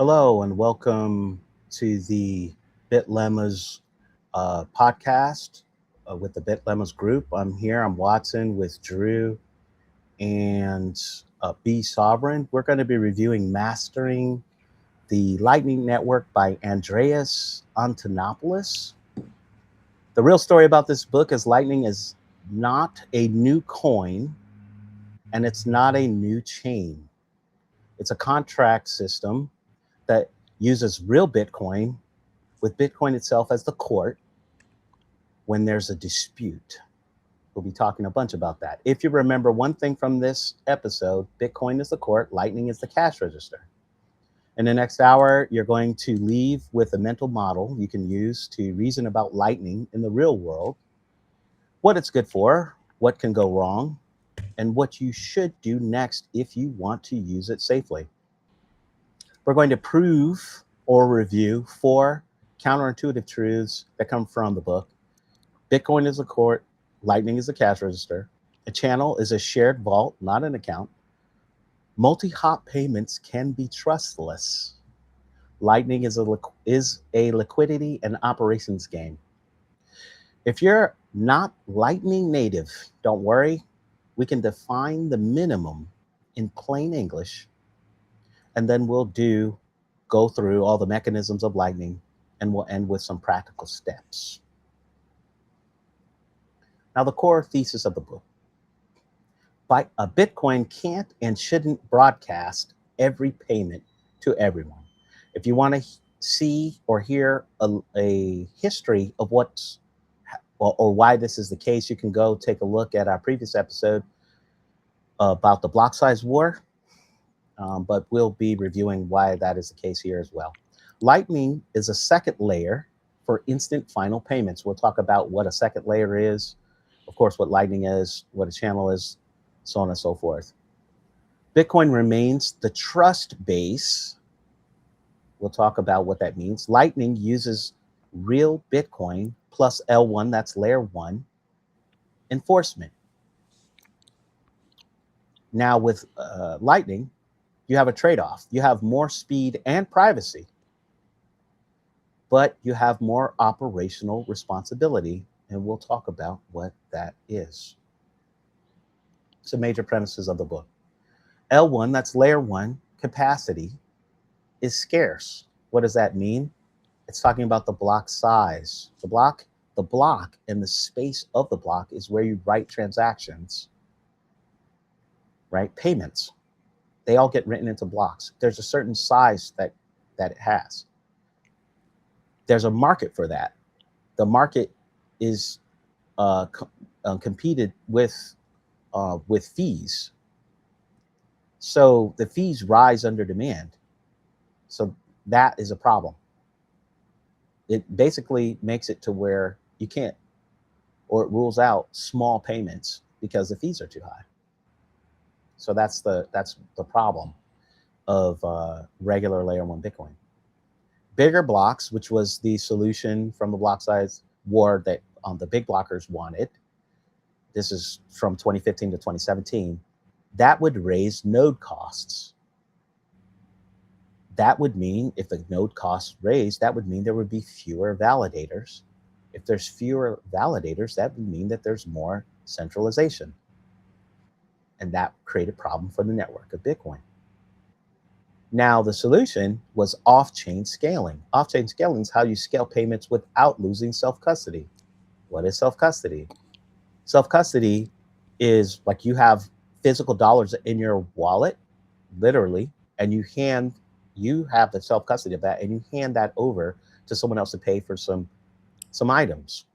Hello and welcome to the Bitlemmas podcast with the Bitlemmas group. I'm here. I'm Watson with Drew and B Sovereign. We're going to be reviewing Mastering the Lightning Network by Andreas Antonopoulos. The real story about this book is Lightning is not a new coin and it's not a new chain. It's a contract system that uses real Bitcoin with Bitcoin itself as the court when there's a dispute. We'll be talking a bunch about that. If you remember one thing from this episode, Bitcoin is the court, Lightning is the cash register. In the next hour, you're going to leave with a mental model you can use to reason about Lightning in the real world, what it's good for, what can go wrong, and what you should do next if you want to use it safely. We're going to prove or review 4 counterintuitive truths that come from the book. Bitcoin is a court, Lightning is a cash register. A channel is a shared vault, not an account. Multi-hop payments can be trustless. Lightning is a liquidity and operations game. If you're not Lightning native, don't worry. We can define the minimum in plain English, and then we'll go through all the mechanisms of Lightning, and we'll end with some practical steps. Now, the core thesis of the book. Bitcoin can't and shouldn't broadcast every payment to everyone. If you want to see or hear a history of what's or why this is the case, you can go take a look at our previous episode about the block size war. But we'll be reviewing why that is the case here as well. Lightning is a second layer for instant final payments. We'll talk about what a second layer is, of course, what Lightning is, what a channel is, so on and so forth. Bitcoin remains the trust base. We'll talk about what that means. Lightning uses real Bitcoin plus L1, that's layer 1, enforcement. Now with Lightning, you have a trade-off. You have more speed and privacy, but you have more operational responsibility, and we'll talk about what that is. Some major premises of the book. L1, that's layer 1, capacity, is scarce. What does that mean? It's talking about the block size. The block and the space of the block is where you write transactions, right? Payments. They all get written into blocks. There's a certain size that it has. There's a market for that. The market is competed with fees. So the fees rise under demand. So that is a problem. It basically makes it to where you can't, or it rules out small payments because the fees are too high. So that's the problem of regular layer 1 Bitcoin. Bigger blocks, which was the solution from the block size war that the big blockers wanted. This is from 2015 to 2017. That would raise node costs. That would mean if the node costs raised, that would mean there would be fewer validators. If there's fewer validators, that would mean that there's more centralization. And that created a problem for the network of Bitcoin. Now, the solution was off-chain scaling. Off-chain scaling is how you scale payments without losing self-custody. What is self-custody? Self-custody is like you have physical dollars in your wallet, literally, and you have the self-custody of that, and you hand that over to someone else to pay for some items.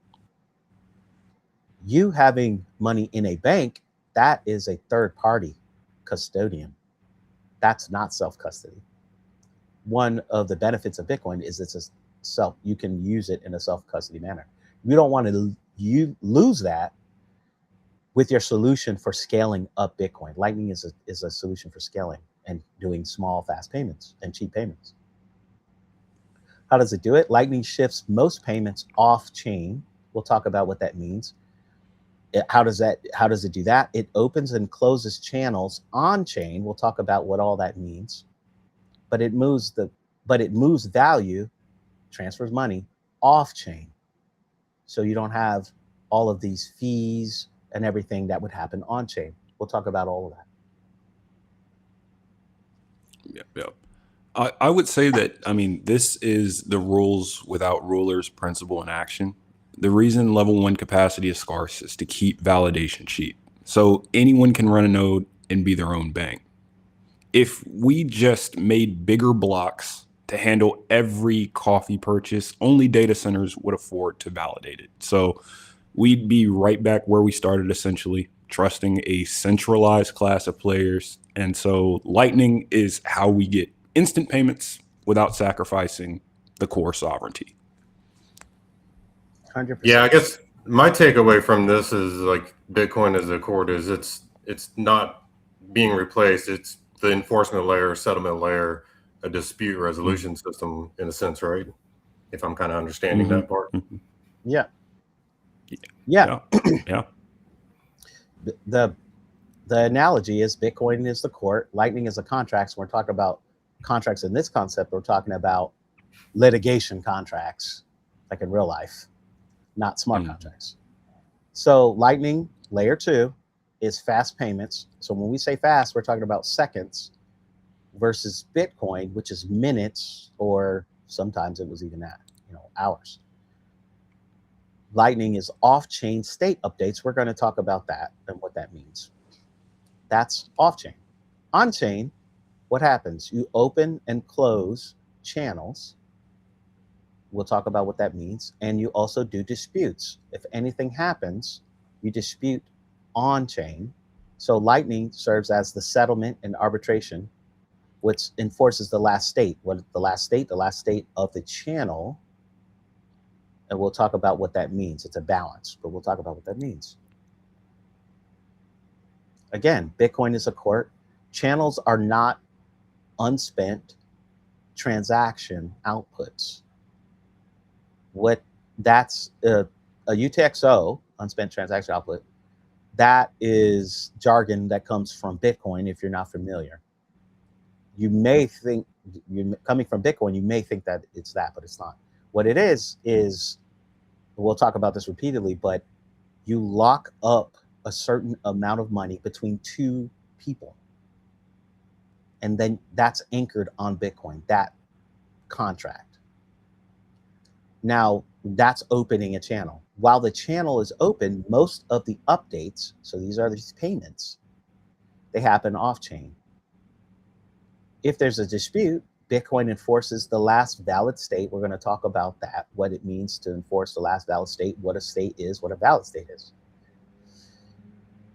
You having money in a bank, that is a third-party custodian. That's not self-custody. One of the benefits of Bitcoin is you can use it in a self-custody manner. You don't want to lose that with your solution for scaling up Bitcoin. Lightning is a solution for scaling and doing small, fast payments and cheap payments. How does it do it? Lightning shifts most payments off-chain. We'll talk about what that means. How does it do that? It opens and closes channels on chain. We'll talk about what all that means. But it moves but it moves value, transfers money off chain. So you don't have all of these fees and everything that would happen on chain. We'll talk about all of that. Yep. I would say that, this is the rules without rulers principle in action. The reason level 1 capacity is scarce is to keep validation cheap. So anyone can run a node and be their own bank. If we just made bigger blocks to handle every coffee purchase, only data centers would afford to validate it. So we'd be right back where we started, essentially, trusting a centralized class of players. And so Lightning is how we get instant payments without sacrificing the core sovereignty. 100%. Yeah, I guess my takeaway from this is like Bitcoin as a core is it's not being replaced. It's the enforcement layer, settlement layer, a dispute resolution system in a sense, right? If I'm kind of understanding that part. Yeah. Yeah. The analogy is Bitcoin is the court, Lightning is the contracts. We're talking about contracts in this concept. We're talking about litigation contracts, like in real life, not smart contracts. So Lightning layer 2 is fast payments. So when we say fast, we're talking about seconds versus Bitcoin, which is minutes, or sometimes it was even hours. Lightning is off-chain state updates. We're going to talk about that and what that means. That's off-chain. On-chain, what happens? You open and close channels. We'll talk about what that means. And you also do disputes. If anything happens, you dispute on-chain. So Lightning serves as the settlement and arbitration, which enforces the last state. What the last state? The last state of the channel. And we'll talk about what that means. It's a balance, but we'll talk about what that means. Again, Bitcoin is a court. Channels are not unspent transaction outputs. What that's a UTXO, unspent transaction output, that is jargon that comes from Bitcoin if you're not familiar. You may think, you're coming from Bitcoin, you may think that it's that, but it's not. What it is we'll talk about this repeatedly, but you lock up a certain amount of money between two people. And then that's anchored on Bitcoin, that contract. Now, that's opening a channel. While the channel is open, most of the updates, so these are these payments, they happen off-chain. If there's a dispute, Bitcoin enforces the last valid state. We're going to talk about that, what it means to enforce the last valid state, what a state is, what a valid state is.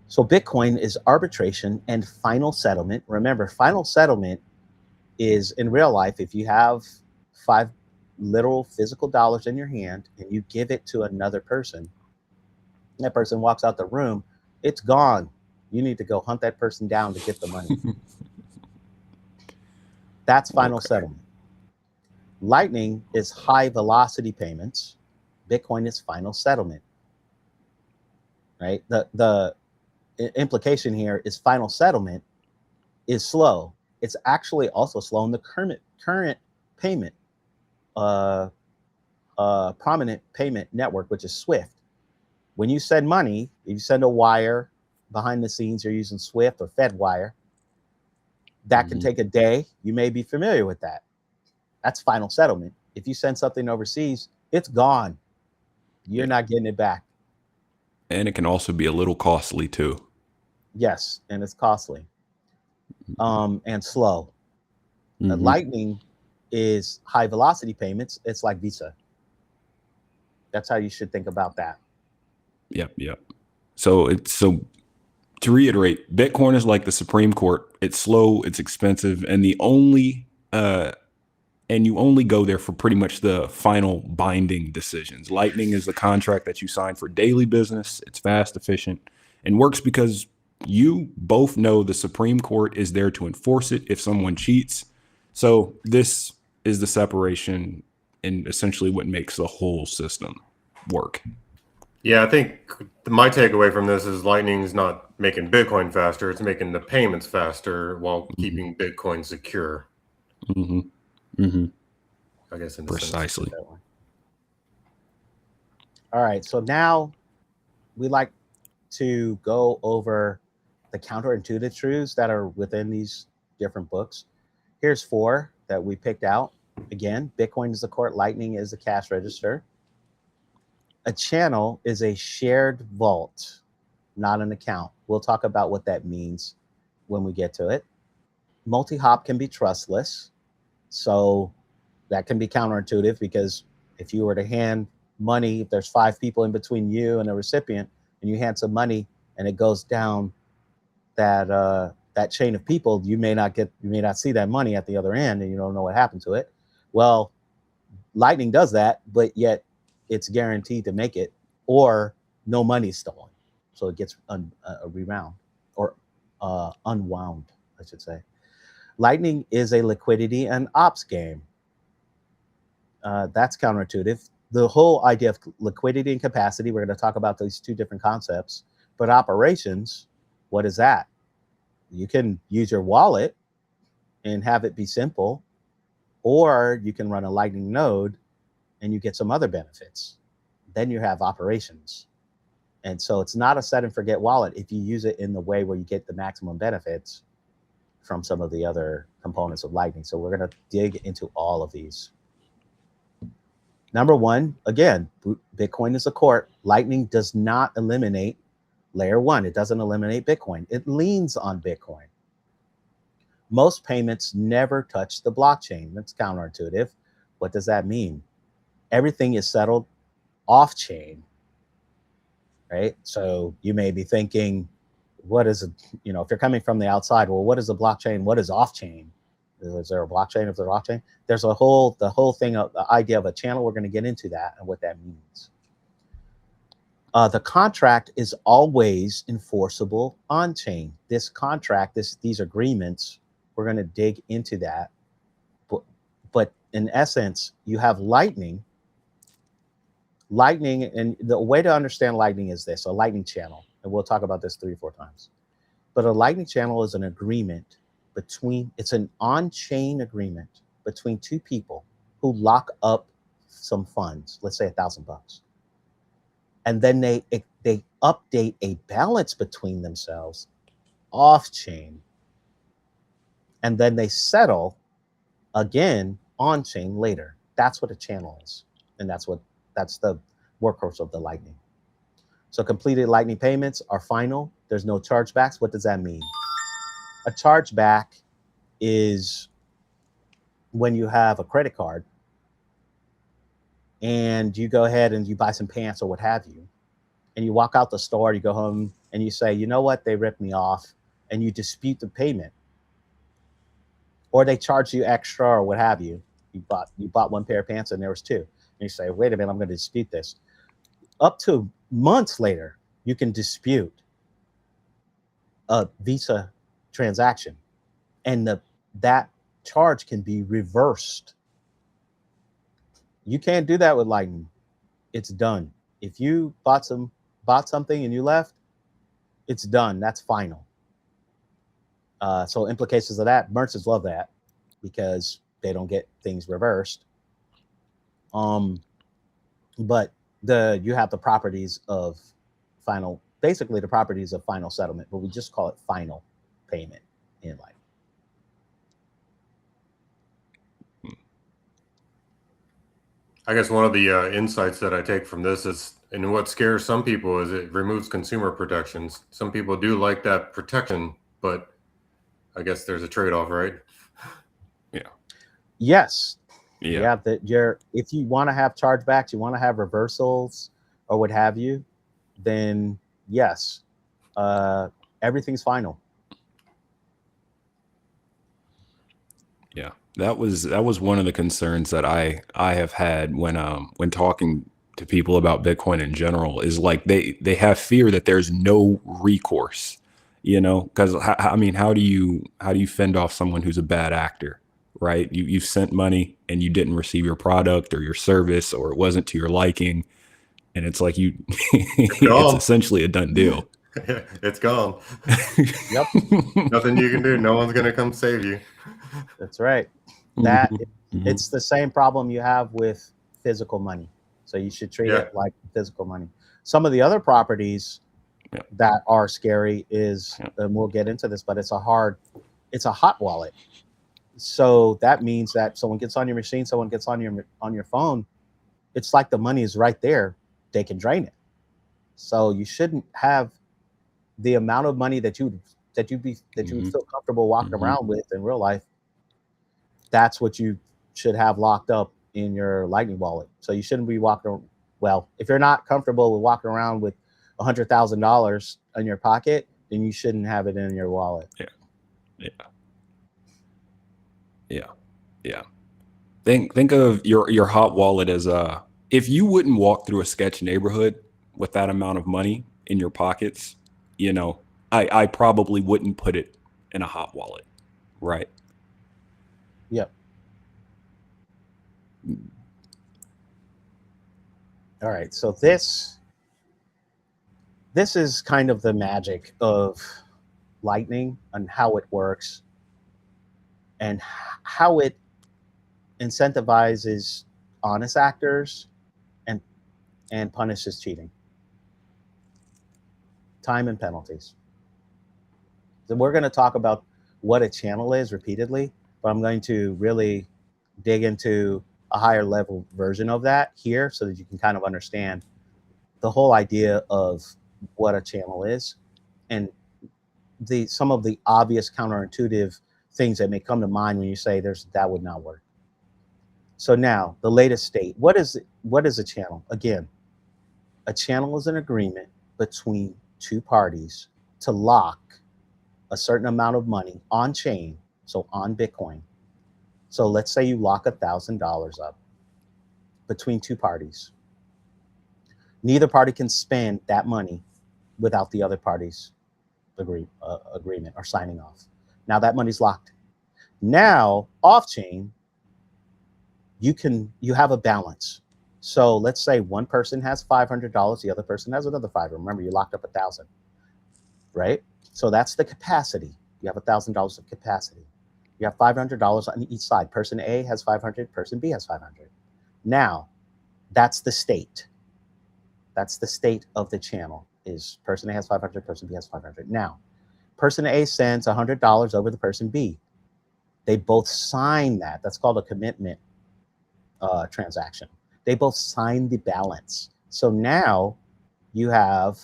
So Bitcoin is arbitration and final settlement. Remember, final settlement is in real life, if you have 5 literal physical dollars in your hand and you give it to another person, that person walks out the room, it's gone. You need to go hunt that person down to get the money. That's final settlement. Lightning is high velocity payments. Bitcoin is final settlement. Right? The implication here is final settlement is slow. It's actually also slow in the current payment, prominent payment network, which is Swift. When you send money, if you send a wire behind the scenes, you're using Swift or FedWire. That can take a day. You may be familiar with that. That's final settlement. If you send something overseas, it's gone. You're not getting it back. And it can also be a little costly too. Yes, and it's costly. And slow. Lightning is high velocity payments. It's like Visa. That's how you should think about that. Yep. So to reiterate, Bitcoin is like the Supreme Court. It's slow, it's expensive, and you only go there for pretty much the final binding decisions. Lightning is the contract that you sign for daily business. It's fast, efficient, and works because you both know the Supreme Court is there to enforce it if someone cheats. So this is the separation and essentially what makes the whole system work. Yeah, I think my takeaway from this is Lightning's not making Bitcoin faster. It's making the payments faster while keeping Bitcoin secure. I guess in a sense. Precisely. That one. All right. So now we like to go over the counterintuitive truths that are within these different books. Here's 4 that we picked out. Again, Bitcoin is the court, Lightning is the cash register. A channel is a shared vault, not an account. We'll talk about what that means when we get to it. Multi-hop can be trustless. So that can be counterintuitive, because if you were to hand money, if there's 5 people in between you and a recipient, and you hand some money and it goes down that chain of people, you may not see that money at the other end, and you don't know what happened to it. Well, Lightning does that, but yet it's guaranteed to make it, or no money's stolen, so it gets rewound or unwound, I should say. Lightning is a liquidity and ops game. That's counterintuitive. The whole idea of liquidity and capacity, we're going to talk about these 2 different concepts. But operations, what is that? You can use your wallet and have it be simple, or you can run a Lightning node and you get some other benefits. Then you have operations. And so it's not a set and forget wallet if you use it in the way where you get the maximum benefits from some of the other components of Lightning. So we're going to dig into all of these. Number 1, again, Bitcoin is a court. Lightning does not eliminate layer 1. It doesn't eliminate Bitcoin. It leans on Bitcoin. Most payments never touch the blockchain. That's counterintuitive. What does that mean? Everything is settled off-chain, right? So you may be thinking, what is it? You know, if you're coming from the outside, well, what is a blockchain? What is off-chain? Is there a blockchain? If there's off-chain, there's the whole thing of the idea of a channel. We're going to get into that and what that means. The contract is always enforceable on-chain. This contract, these agreements, we're going to dig into that. But in essence, you have Lightning, and the way to understand Lightning is this: a Lightning channel, and we'll talk about this 3 or 4 times. But a Lightning channel is an agreement it's an on-chain agreement between 2 people who lock up some funds, let's say $1,000. And then they update a balance between themselves off-chain. And then they settle again on-chain later. That's what a channel is. And that's the workhorse of the Lightning. So completed Lightning payments are final. There's no chargebacks. What does that mean? A chargeback is when you have a credit card and you go ahead and you buy some pants or what have you, and you walk out the store, you go home and you say, you know what, they ripped me off, and you dispute the payment, or they charge you extra or what have you. You bought 1 pair of pants and there was 2, and you say, wait a minute, I'm going to dispute this. Up to months later, you can dispute a Visa transaction, and that charge can be reversed. You can't do that with Lightning. It's done. If you bought something and you left, it's done. That's final. So implications of that, merchants love that because they don't get things reversed. But you have the properties of final, basically the properties of final settlement, but we just call it final payment in Lightning. I guess one of the insights that I take from this is, and what scares some people is it removes consumer protections. Some people do like that protection, but I guess there's a trade-off, right? Yeah. Yes. Yeah. If you want to have chargebacks, you want to have reversals or what have you, then yes, everything's final. Yeah. That was one of the concerns that I have had when talking to people about Bitcoin in general, is like they have fear that there's no recourse, because I mean, how do you fend off someone who's a bad actor, right? You've sent money and you didn't receive your product or your service, or it wasn't to your liking, and it's like it's essentially a done deal. It's gone. Yep. Nothing you can do. No one's gonna come save you. That's right. That is Mhm. It's the same problem you have with physical money. So you should treat Yeah. it like physical money. Some of the other properties Yeah. that are scary is, Yeah. and we'll get into this, but it's a hot wallet. So that means that someone gets on your machine, someone gets on your phone. It's like the money is right there. They can drain it. So you shouldn't have the amount of money that you would Mhm. feel comfortable walking Mhm. around with in real life. That's what you should have locked up in your Lightning wallet. So you shouldn't be walking. Well, if you're not comfortable with walking around with $100,000 in your pocket, then you shouldn't have it in your wallet. Yeah. Yeah. Yeah. Yeah. Think of your hot wallet as if you wouldn't walk through a sketch neighborhood with that amount of money in your pockets, you know, I probably wouldn't put it in a hot wallet, right? Yep. All right. So this is kind of the magic of Lightning and how it works and how it incentivizes honest actors and punishes cheating. Time and penalties. So we're going to talk about what a channel is repeatedly, but I'm going to really dig into a higher level version of that here so that you can kind of understand the whole idea of what a channel is and the some of the obvious counterintuitive things that may come to mind when you say that would not work. So now the latest state. What is a channel? Again, a channel is an agreement between two parties to lock a certain amount of money on chain, so on Bitcoin. So let's say you lock $1,000 up between two parties. Neither party can spend that money without the other party's agreement or signing off. Now that money's locked. Now off chain, you have a balance. So let's say one person has $500, the other person has another 500. Remember, you locked up 1,000, right? So that's the capacity. You have $1,000 of capacity. You have $500 on each side. Person A has 500. Person B has 500. Now, that's the state. That's the state of the channel. Is person A has 500. Person B has 500. Now, person A sends $100 over to person B. They both sign that. That's called a commitment transaction. They both sign the balance. So now you have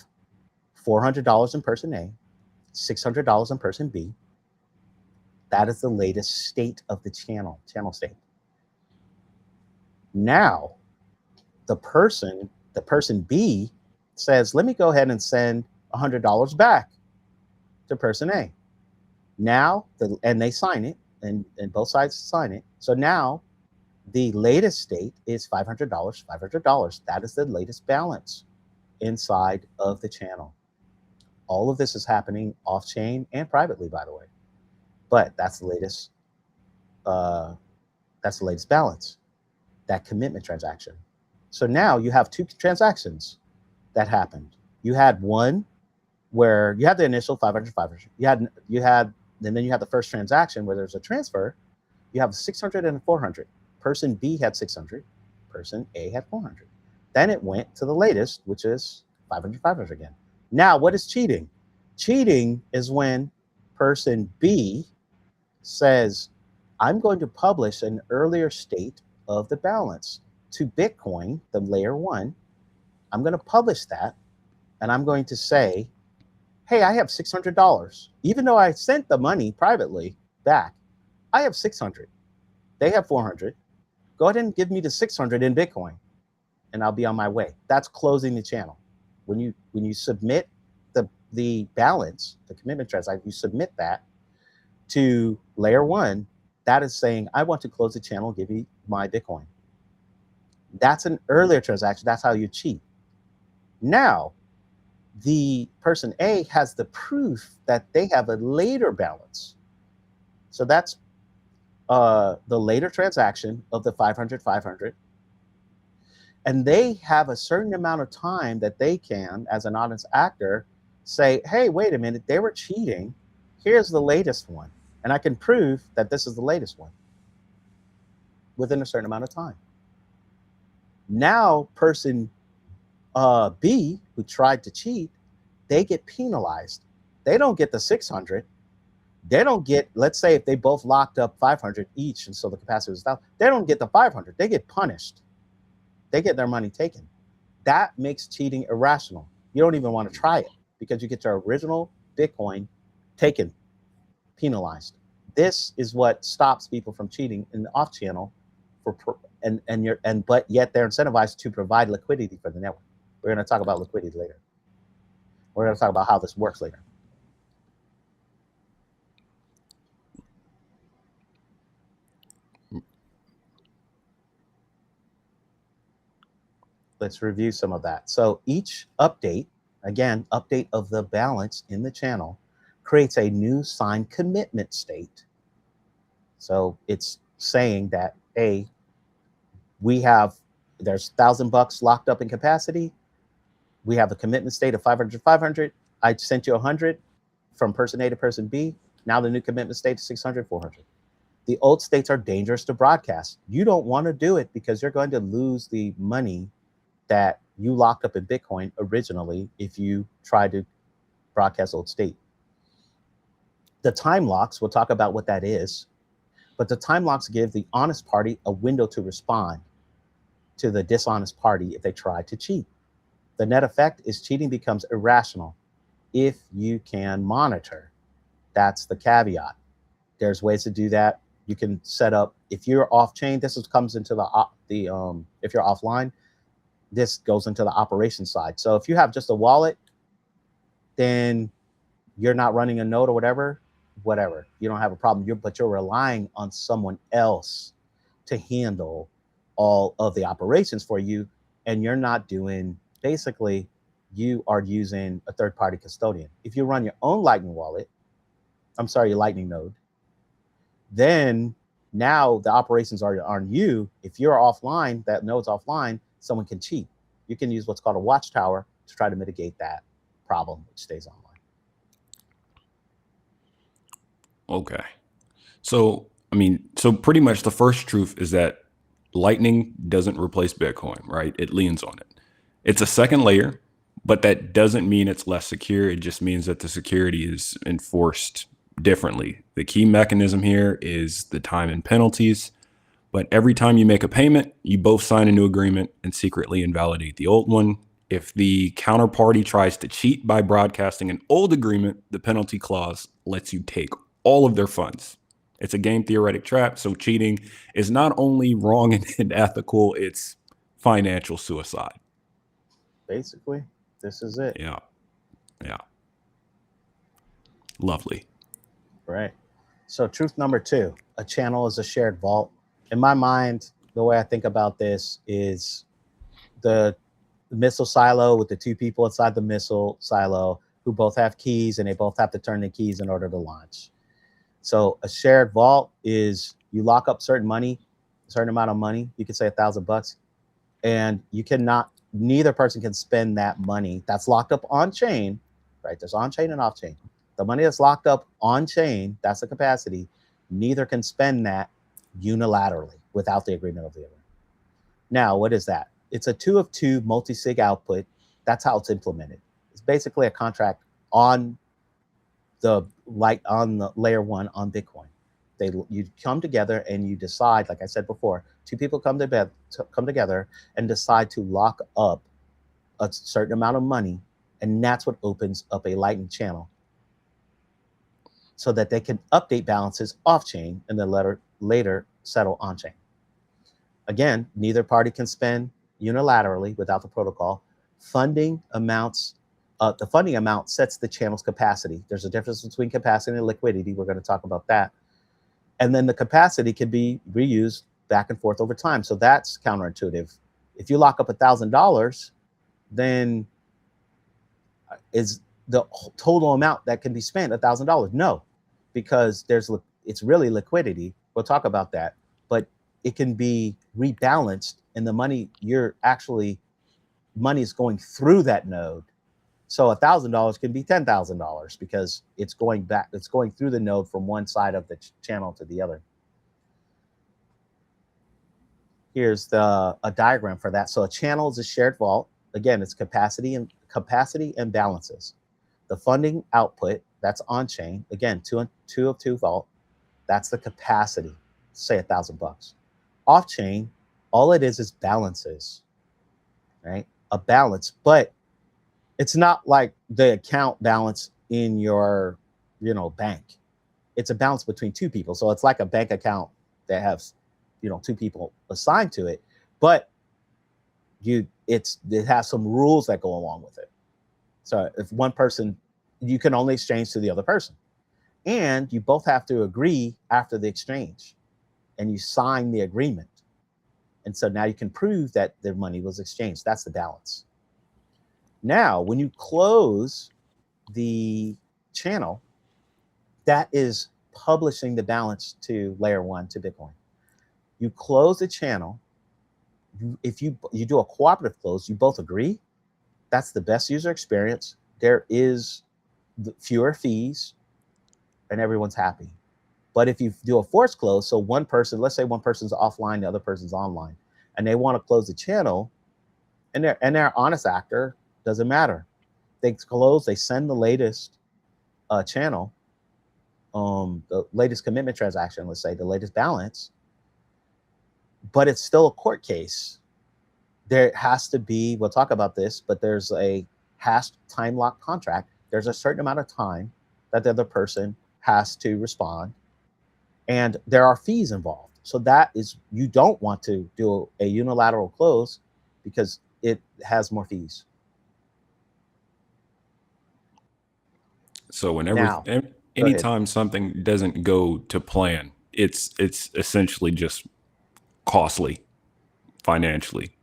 $400 in person A, $600 in person B. That is the latest state of the channel state. Now, the person B says, let me go ahead and send $100 back to person A. Now, and they sign it, and both sides sign it. So now the latest state is $500, $500. That is the latest balance inside of the channel. All of this is happening off chain and privately, by the way. But that's the latest. That's the latest balance. That commitment transaction. So now you have two transactions that happened. You had one where you had the initial 500, 500. And then you had the first transaction where there's a transfer. You have 600 and 400. Person B had 600. Person A had 400. Then it went to the latest, which is 500, 500 again. Now, what is cheating? Cheating is when person B says, I'm going to publish an earlier state of the balance to Bitcoin, the layer one. I'm going to publish that and I'm going to say, hey, I have $600. Even though I sent the money privately back, I have 600. They have 400. Go ahead and give me the 600 in Bitcoin and I'll be on my way. That's closing the channel. When you submit the balance, the commitment transaction, you submit that to layer one, that is saying, I want to close the channel, give you my Bitcoin. That's an earlier transaction. That's how you cheat. Now, the person A has the proof that they have a later balance. So that's the later transaction of the 500, 500. And they have a certain amount of time that they can, as an honest actor, say, hey, wait a minute, they were cheating. Here's the latest one. And I can prove that this is the latest one. within a certain amount of time. Now, person B, who tried to cheat, they get penalized. They don't get the 600. They don't get, let's say if they both locked up 500 each, and so the capacity was 1,000, they don't get the 500. They get punished. They get their money taken. That makes cheating irrational. You don't even want to try it because you get your original Bitcoin taken, penalized. This is what stops people from cheating in the off channel but yet they're incentivized to provide liquidity for the network. We're going to talk about liquidity later. We're going to talk about how this works later. Let's review some of that. So each update, again, update of the balance in the channel, creates a new signed commitment state. So it's saying that, hey, there's $1,000 locked up in capacity. We have a commitment state of 500. I sent you 100 from person A to person B. Now the new commitment state is 600, 400. The old states are dangerous to broadcast. You don't want to do it because you're going to lose the money that you locked up in Bitcoin originally if you try to broadcast old state. The time locks, we'll talk about what that is, but the time locks give the honest party a window to respond to the dishonest party if they try to cheat. The net effect is cheating becomes irrational if you can monitor. That's the caveat. There's ways to do that. You can set up, if you're off chain, comes into if you're offline, this goes into the operation side. So if you have just a wallet, then you're not running a node or whatever, you don't have a problem. But you're relying on someone else to handle all of the operations for you, and you're not doing, basically, you are using a third-party custodian. If you run your own Lightning wallet, your Lightning node, then now the operations are on you. If you're offline, that node's offline, someone can cheat. You can use what's called a watchtower to try to mitigate that problem, which stays online. Okay. So pretty much the first truth is that Lightning doesn't replace Bitcoin, right? It leans on it. It's a second layer, but that doesn't mean it's less secure. It just means that the security is enforced differently. The key mechanism here is the time and penalties. But every time you make a payment, you both sign a new agreement and secretly invalidate the old one. If the counterparty tries to cheat by broadcasting an old agreement, the penalty clause lets you take all of their funds. It's a game theoretic trap. So cheating is not only wrong and unethical, it's financial suicide. Basically, this is it. Yeah. Lovely. Right. So truth number 2, a channel is a shared vault. In my mind, the way I think about this is the missile silo with the 2 people inside the missile silo who both have keys, and they both have to turn the keys in order to launch. So a shared vault is you lock up certain money, a certain amount of money. You could say $1,000, and neither person can spend that money that's locked up on chain, right? There's on chain and off chain. The money that's locked up on chain, that's the capacity. Neither can spend that unilaterally without the agreement of the other. Now, what is that? It's a 2 of 2 multi-sig output. That's how it's implemented. It's basically a contract on the layer 1 on Bitcoin. You come together and you decide, like I said before, 2 people come together and decide to lock up a certain amount of money, and that's what opens up a Lightning channel so that they can update balances off-chain and then later settle on-chain. Again, neither party can spend unilaterally without the protocol. The funding amount sets the channel's capacity. There's a difference between capacity and liquidity. We're going to talk about that. And then the capacity can be reused back and forth over time. So that's counterintuitive. If you lock up $1,000, then is the total amount that can be spent $1,000? No, because it's really liquidity. We'll talk about that, but it can be rebalanced, and the money is going through that node. So $1,000 can be $10,000 because it's going through the node from one side of the channel to the other. Here's a diagram for that. So a channel is a shared vault. Again, it's capacity and balances. The funding output, that's on chain. Again, two of two vault. That's the capacity. Say $1,000. Off chain, all it is balances, right? A balance, but it's not like the account balance in your, bank. It's a balance between two people. So it's like a bank account that has, two people assigned to it, but it has some rules that go along with it. So if one person, you can only exchange to the other person, and you both have to agree after the exchange, and you sign the agreement. And so now you can prove that the money was exchanged. That's the balance. Now, when you close the channel, that is publishing the balance to layer one, to Bitcoin. You close the channel. If you do a cooperative close, you both agree. That's the best user experience. There is fewer fees, and everyone's happy. But if you do a forced close, so one person, let's say one person's offline, the other person's online, and they want to close the channel, and they're honest actor, doesn't matter. They close, they send the latest channel, the latest commitment transaction, let's say the latest balance, but it's still a court case. There has to be, we'll talk about this, but there's a hashed time lock contract. There's a certain amount of time that the other person has to respond, and there are fees involved. So that is, you don't want to do a unilateral close because it has more fees. So anytime something doesn't go to plan, it's essentially just costly financially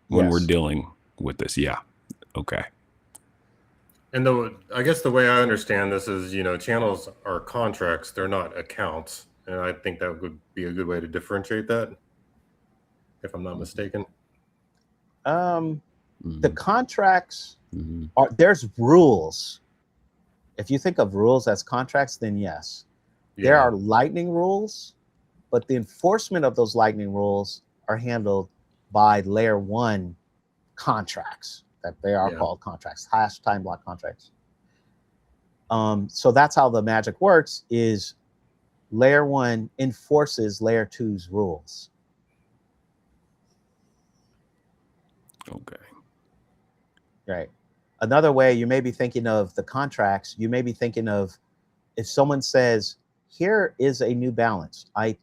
when we're dealing with this. Yeah. Okay. And I guess the way I understand this is, channels are contracts, they're not accounts. And I think that would be a good way to differentiate that, if I'm not mistaken. The contracts there's rules. If you think of rules as contracts, then yes. Yeah. There are lightning rules, but the enforcement of those lightning rules are handled by layer one contracts, that they are called contracts, hash time block contracts. So that's how the magic works, is layer one enforces layer two's rules. Okay. Right. Another way you may be thinking of the contracts, you may be thinking of, if someone says, here is a new balance. I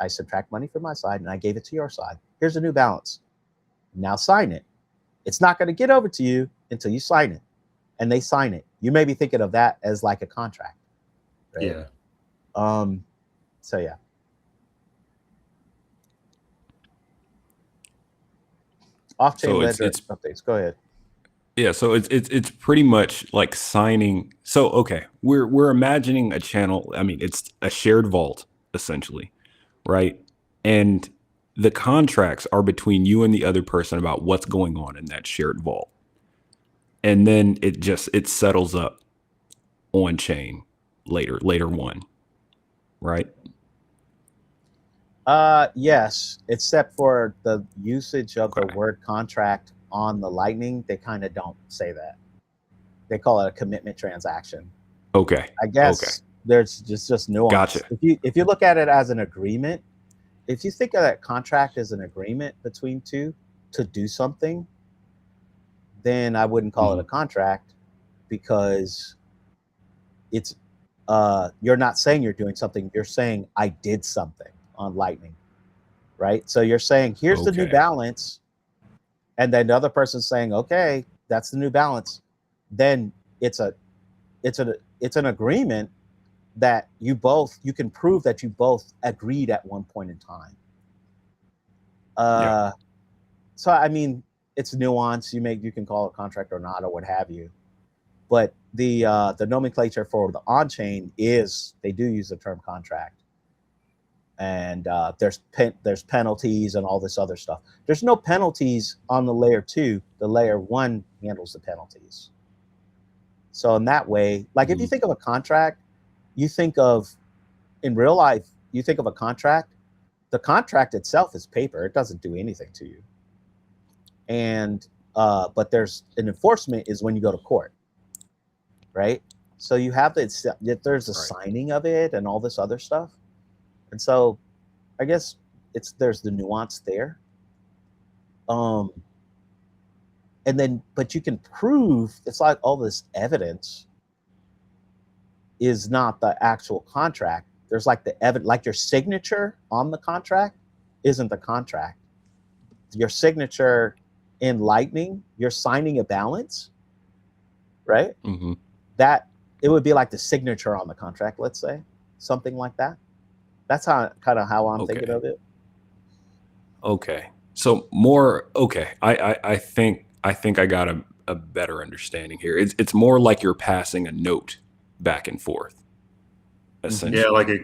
subtract money from my side and I gave it to your side. Here's a new balance. Now sign it. It's not going to get over to you until you sign it. And they sign it. You may be thinking of that as like a contract. Right? Yeah. So yeah. Off-chain ledger updates. Go ahead. Yeah, so it's pretty much like signing. So okay, we're imagining a channel. I mean, it's a shared vault essentially, right? And the contracts are between you and the other person about what's going on in that shared vault, and then it settles up on chain later one, right? Yes, except for the usage of the word contract on the Lightning, they kind of don't say that. They call it a commitment transaction. Okay. I guess there's just nuance. Gotcha. If you look at it as an agreement, if you think of that contract as an agreement between two to do something, then I wouldn't call it a contract, because it's you're not saying you're doing something, you're saying I did something on Lightning, right? So you're saying here's the new balance, and then the other person's saying, okay, that's the new balance. Then it's an agreement that you can prove that you both agreed at one point in time. So I mean, it's nuance. You can call it contract or not, or what have you. But the nomenclature for the on-chain is, they do use the term contract. And there's penalties and all this other stuff. There's no penalties on the layer 2. The layer 1 handles the penalties. So in that way, like if you think of a contract, you think of, in real life, you think of a contract, the contract itself is paper. It doesn't do anything to you. And but there's an enforcement is when you go to court, right? So you have there's a signing of it and all this other stuff. And so I guess there's the nuance there. And then, but you can prove it's like all this evidence is not the actual contract. There's like the evidence, like your signature on the contract isn't the contract. Your signature in Lightning, you're signing a balance, right? Mm-hmm. That it would be like the signature on the contract, let's say, something like that. That's how I'm thinking of it. Okay. So more, okay. I think I got a better understanding here. It's more like you're passing a note back and forth. Essentially. Yeah, like it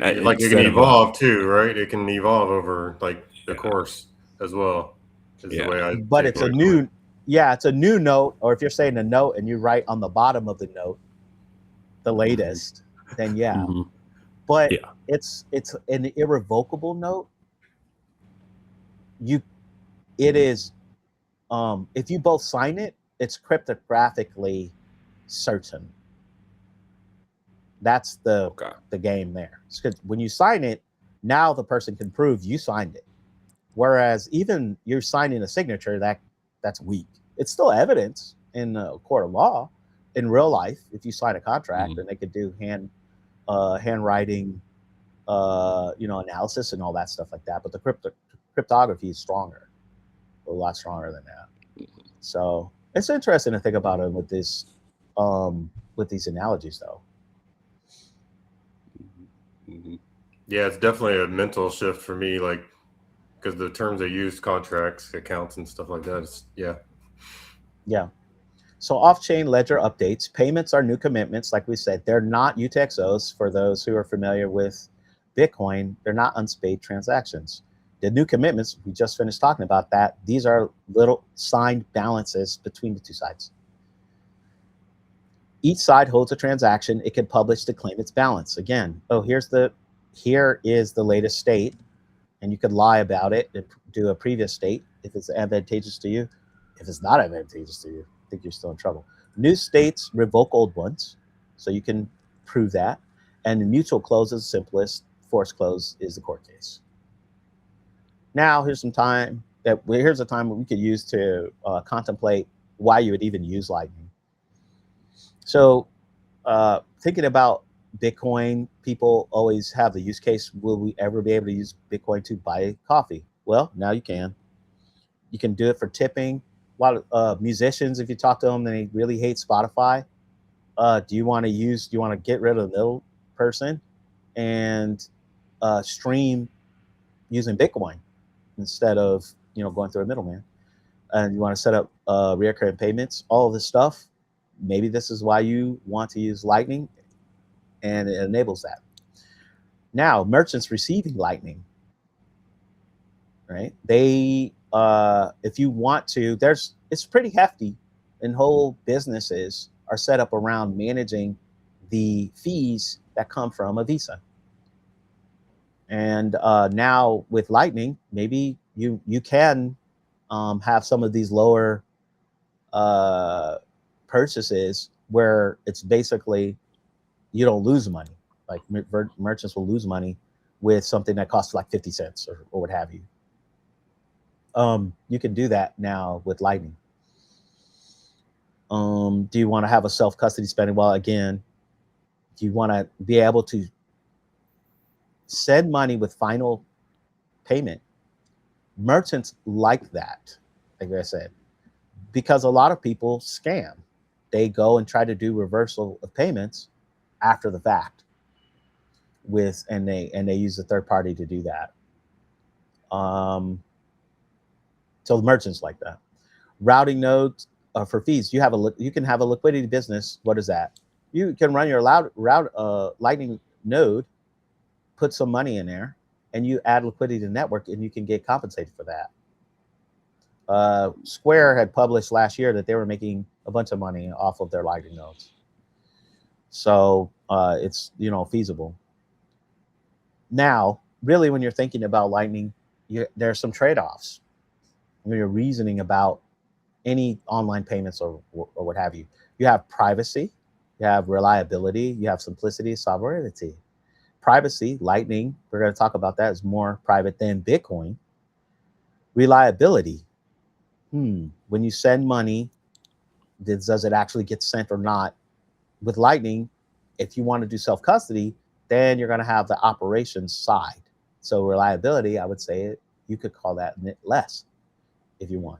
can evolve too, right? It can evolve over like the course as well. Is the way but it's a new it's a new note, or if you're saying a note and you write on the bottom of the note the latest, then but it's an irrevocable note. It is if you both sign it, it's cryptographically certain. That's the game there. Because when you sign it, now the person can prove you signed it. Whereas even you're signing a signature, that's weak. It's still evidence in a court of law. In real life, if you sign a contract, and they could do handwriting, analysis and all that stuff like that. But the cryptography is stronger, a lot stronger than that. So it's interesting to think about it with this, with these analogies, though. Yeah, it's definitely a mental shift for me, like because the terms they use, contracts, accounts, and stuff like that. Yeah. So off-chain ledger updates, payments are new commitments. Like we said, they're not UTXOs. For those who are familiar with Bitcoin, they're not unspayed transactions. The new commitments, we just finished talking about that. These are little signed balances between the two sides. Each side holds a transaction. It can publish to claim its balance. Again, here is the latest state, and you could lie about it and do a previous state if it's advantageous to you. If it's not advantageous to you, I think you're still in trouble. New states revoke old ones, so you can prove that. And the mutual close is the simplest. Forced close is the court case. Now, here's a time when we could use to contemplate why you would even use Lightning. So, thinking about Bitcoin, people always have the use case: will we ever be able to use Bitcoin to buy coffee? Well, now you can. You can do it for tipping. A lot of musicians, if you talk to them, they really hate Spotify. Do you want to get rid of the middle person and stream using Bitcoin instead of going through a middleman? And you want to set up recurring payments, all of this stuff. Maybe this is why you want to use Lightning, and it enables that. Now, merchants receiving Lightning, right? They if you want to, it's pretty hefty, and whole businesses are set up around managing the fees that come from a Visa. And now with Lightning, maybe you can have some of these lower purchases where it's basically you don't lose money. Like merchants will lose money with something that costs like 50 cents or what have you. You can do that now with Lightning. Do you want to have a self-custody spending? Well, again, do you want to be able to send money with final payment? Merchants like that, like I said, because a lot of people scam. They go and try to do reversal of payments after the fact and they use a third party to do that. So the merchants like that. Routing nodes for fees. You can have a liquidity business. What is that? You can run your Lightning node, put some money in there, and you add liquidity to the network, and you can get compensated for that. Square had published last year that they were making a bunch of money off of their Lightning nodes. So it's feasible. Now, really, when you're thinking about Lightning, there's some trade-offs when you're reasoning about any online payments or what have you. You have privacy, you have reliability, you have simplicity, sovereignty. Privacy, Lightning, we're going to talk about that, is more private than Bitcoin. Reliability, when you send money, does it actually get sent or not? With Lightning, if you want to do self-custody, then you're going to have the operations side. So reliability, I would say you could call that less if you want.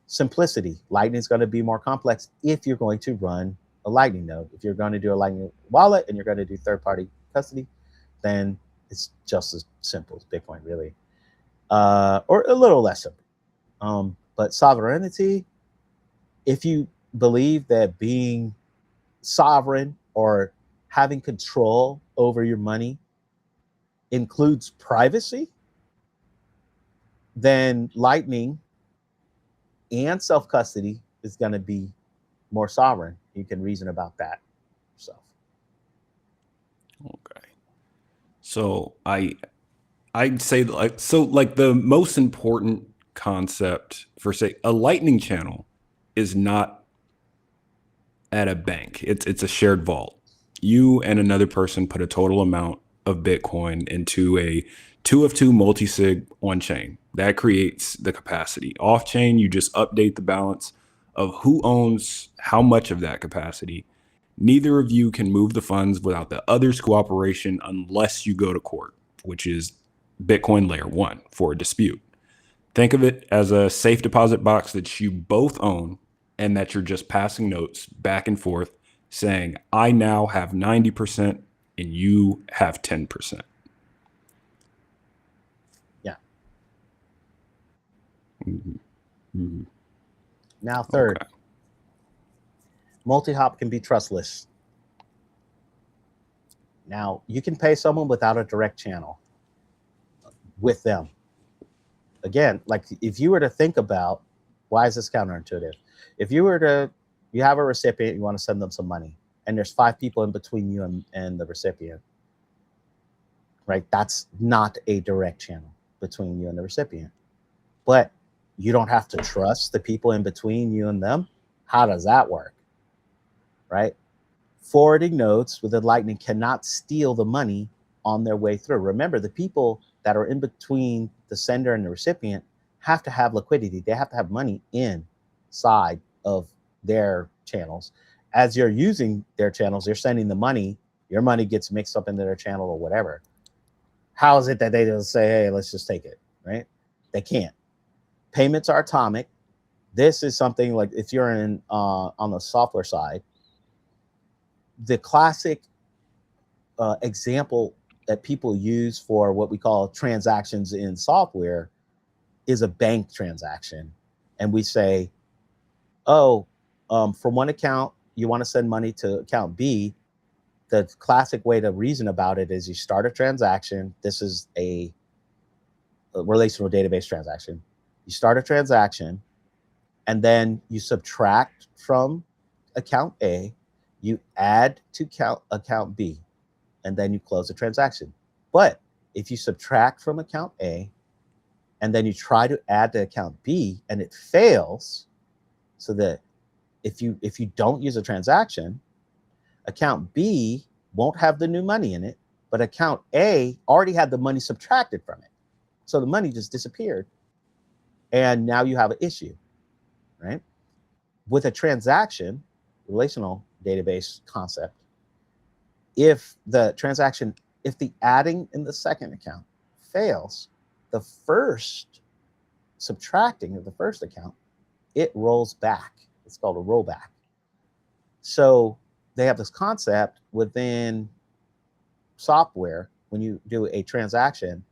Simplicity, Lightning is going to be more complex if you're going to run a Lightning node. If you're going to do a Lightning wallet and you're going to do third-party custody, then it's just as simple as Bitcoin, really, or a little less simple. But sovereignty, if you believe that being sovereign or having control over your money includes privacy, then Lightning and self-custody is going to be more sovereign. You can reason about that yourself. Okay. So I'd say like the most important concept for say a Lightning channel is not at a bank. It's a shared vault. You and another person put a total amount of Bitcoin into a 2 of 2 multi-sig on chain. That creates the capacity. Off chain, you just update the balance of who owns how much of that capacity. Neither of you can move the funds without the other's cooperation unless you go to court, which is Bitcoin layer 1 for a dispute. Think of it as a safe deposit box that you both own and that you're just passing notes back and forth saying, I now have 90% and you have 10%. Yeah. Mm-hmm. Now, third, Okay. multi-hop can be trustless. Now, you can pay someone without a direct channel with them. Again, like if you were to think about, why is this counterintuitive? If you have a recipient, you want to send them some money, and there's 5 people in between you and the recipient, right? That's not a direct channel between you and the recipient. But you don't have to trust the people in between you and them. How does that work? Right? Forwarding nodes within Lightning cannot steal the money on their way through. Remember, the people that are in between the sender and the recipient have to have liquidity. They have to have money inside of their channels. As you're using their channels, they're sending the money. Your money gets mixed up into their channel or whatever. How is it that they just say, hey, let's just take it, right? They can't. Payments are atomic. This is something like if you're on the software side, the classic example that people use for what we call transactions in software is a bank transaction. And we say, from one account, you want to send money to account B. The classic way to reason about it is you start a transaction. This is a relational database transaction. You start a transaction, and then you subtract from account A, you add to account B, and then you close the transaction. But if you subtract from account A, and then you try to add to account B, and it fails, so that if you don't use a transaction, account B won't have the new money in it, but account A already had the money subtracted from it. So the money just disappeared. And now you have an issue, right? With a transaction, relational database concept, if the adding in the second account fails, the first subtracting of the first account, it rolls back. It's called a rollback. So they have this concept within software. When you do a transaction,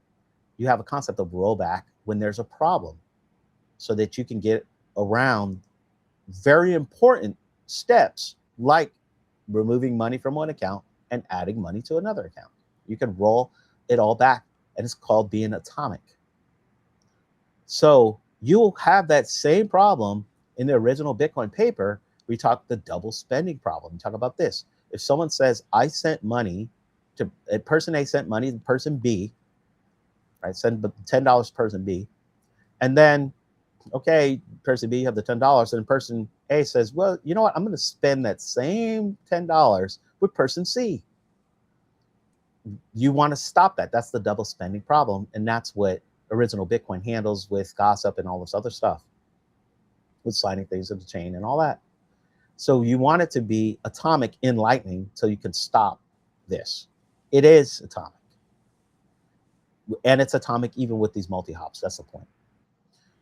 you have a concept of rollback when there's a problem, so that you can get around very important steps like removing money from one account and adding money to another account. You can roll it all back, and it's called being atomic. So you'll have that same problem in the original Bitcoin paper. We talk the double spending problem. We talk about this. If someone says, I sent money to person A, sent money to person B, right? Send $10 to person B. And then, okay, person B, you have the $10, and person A says, well, you know what? I'm going to spend that same $10 with person C. You want to stop that. That's the double spending problem. And that's what original Bitcoin handles with gossip and all this other stuff, with sliding things in the chain and all that. So you want it to be atomic in Lightning so you can stop this. It is atomic. And it's atomic even with these multi-hops. That's the point.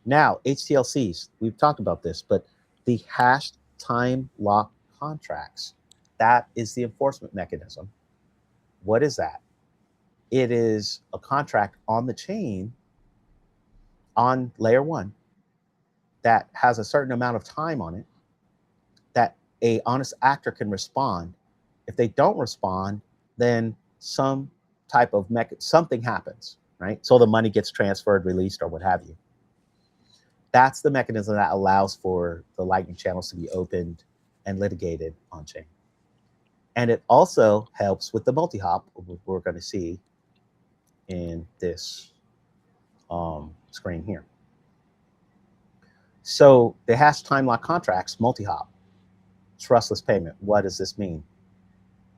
Now, HTLCs, we've talked about this, but the hashed time lock contracts, that is the enforcement mechanism. What is that? It is a contract on the chain on layer 1 that has a certain amount of time on it that a honest actor can respond. If they don't respond, then some type of something happens, right? So the money gets transferred, released, or what have you. That's the mechanism that allows for the Lightning channels to be opened and litigated on chain. And it also helps with the multi-hop, we're going to see in this screen here. So the hash time lock contracts, multi-hop, trustless payment. What does this mean?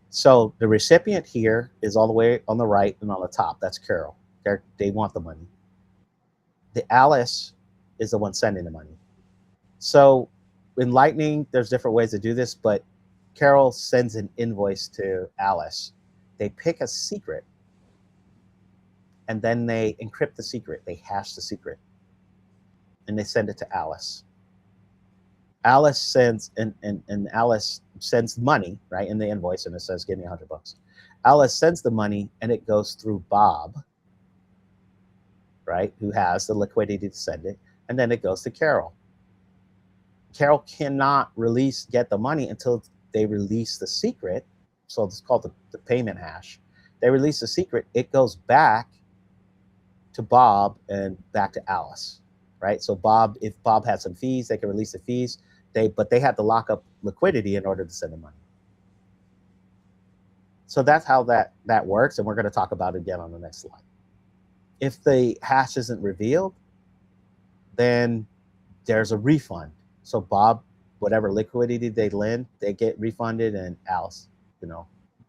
So the recipient here is all the way on the right and on the top. That's Carol. They want the money. The Alice is the one sending the money. So in Lightning, there's different ways to do this, but Carol sends an invoice to Alice. They pick a secret, and then they encrypt the secret. They hash the secret, and they send it to Alice. Alice sends, and Alice sends money, right, in the invoice, and it says, give me $100. Alice sends the money, and it goes through Bob, right, who has the liquidity to send it, and then it goes to Carol. Carol cannot get the money until they release the secret. So it's called the payment hash. They release the secret. It goes back to Bob and back to Alice, right? So Bob, if Bob had some fees, they can release the fees. But they had to lock up liquidity in order to send the money. So that's how that works, and we're going to talk about it again on the next slide. If the hash isn't revealed, then there's a refund. So Bob, whatever liquidity they lend, they get refunded, and Alice,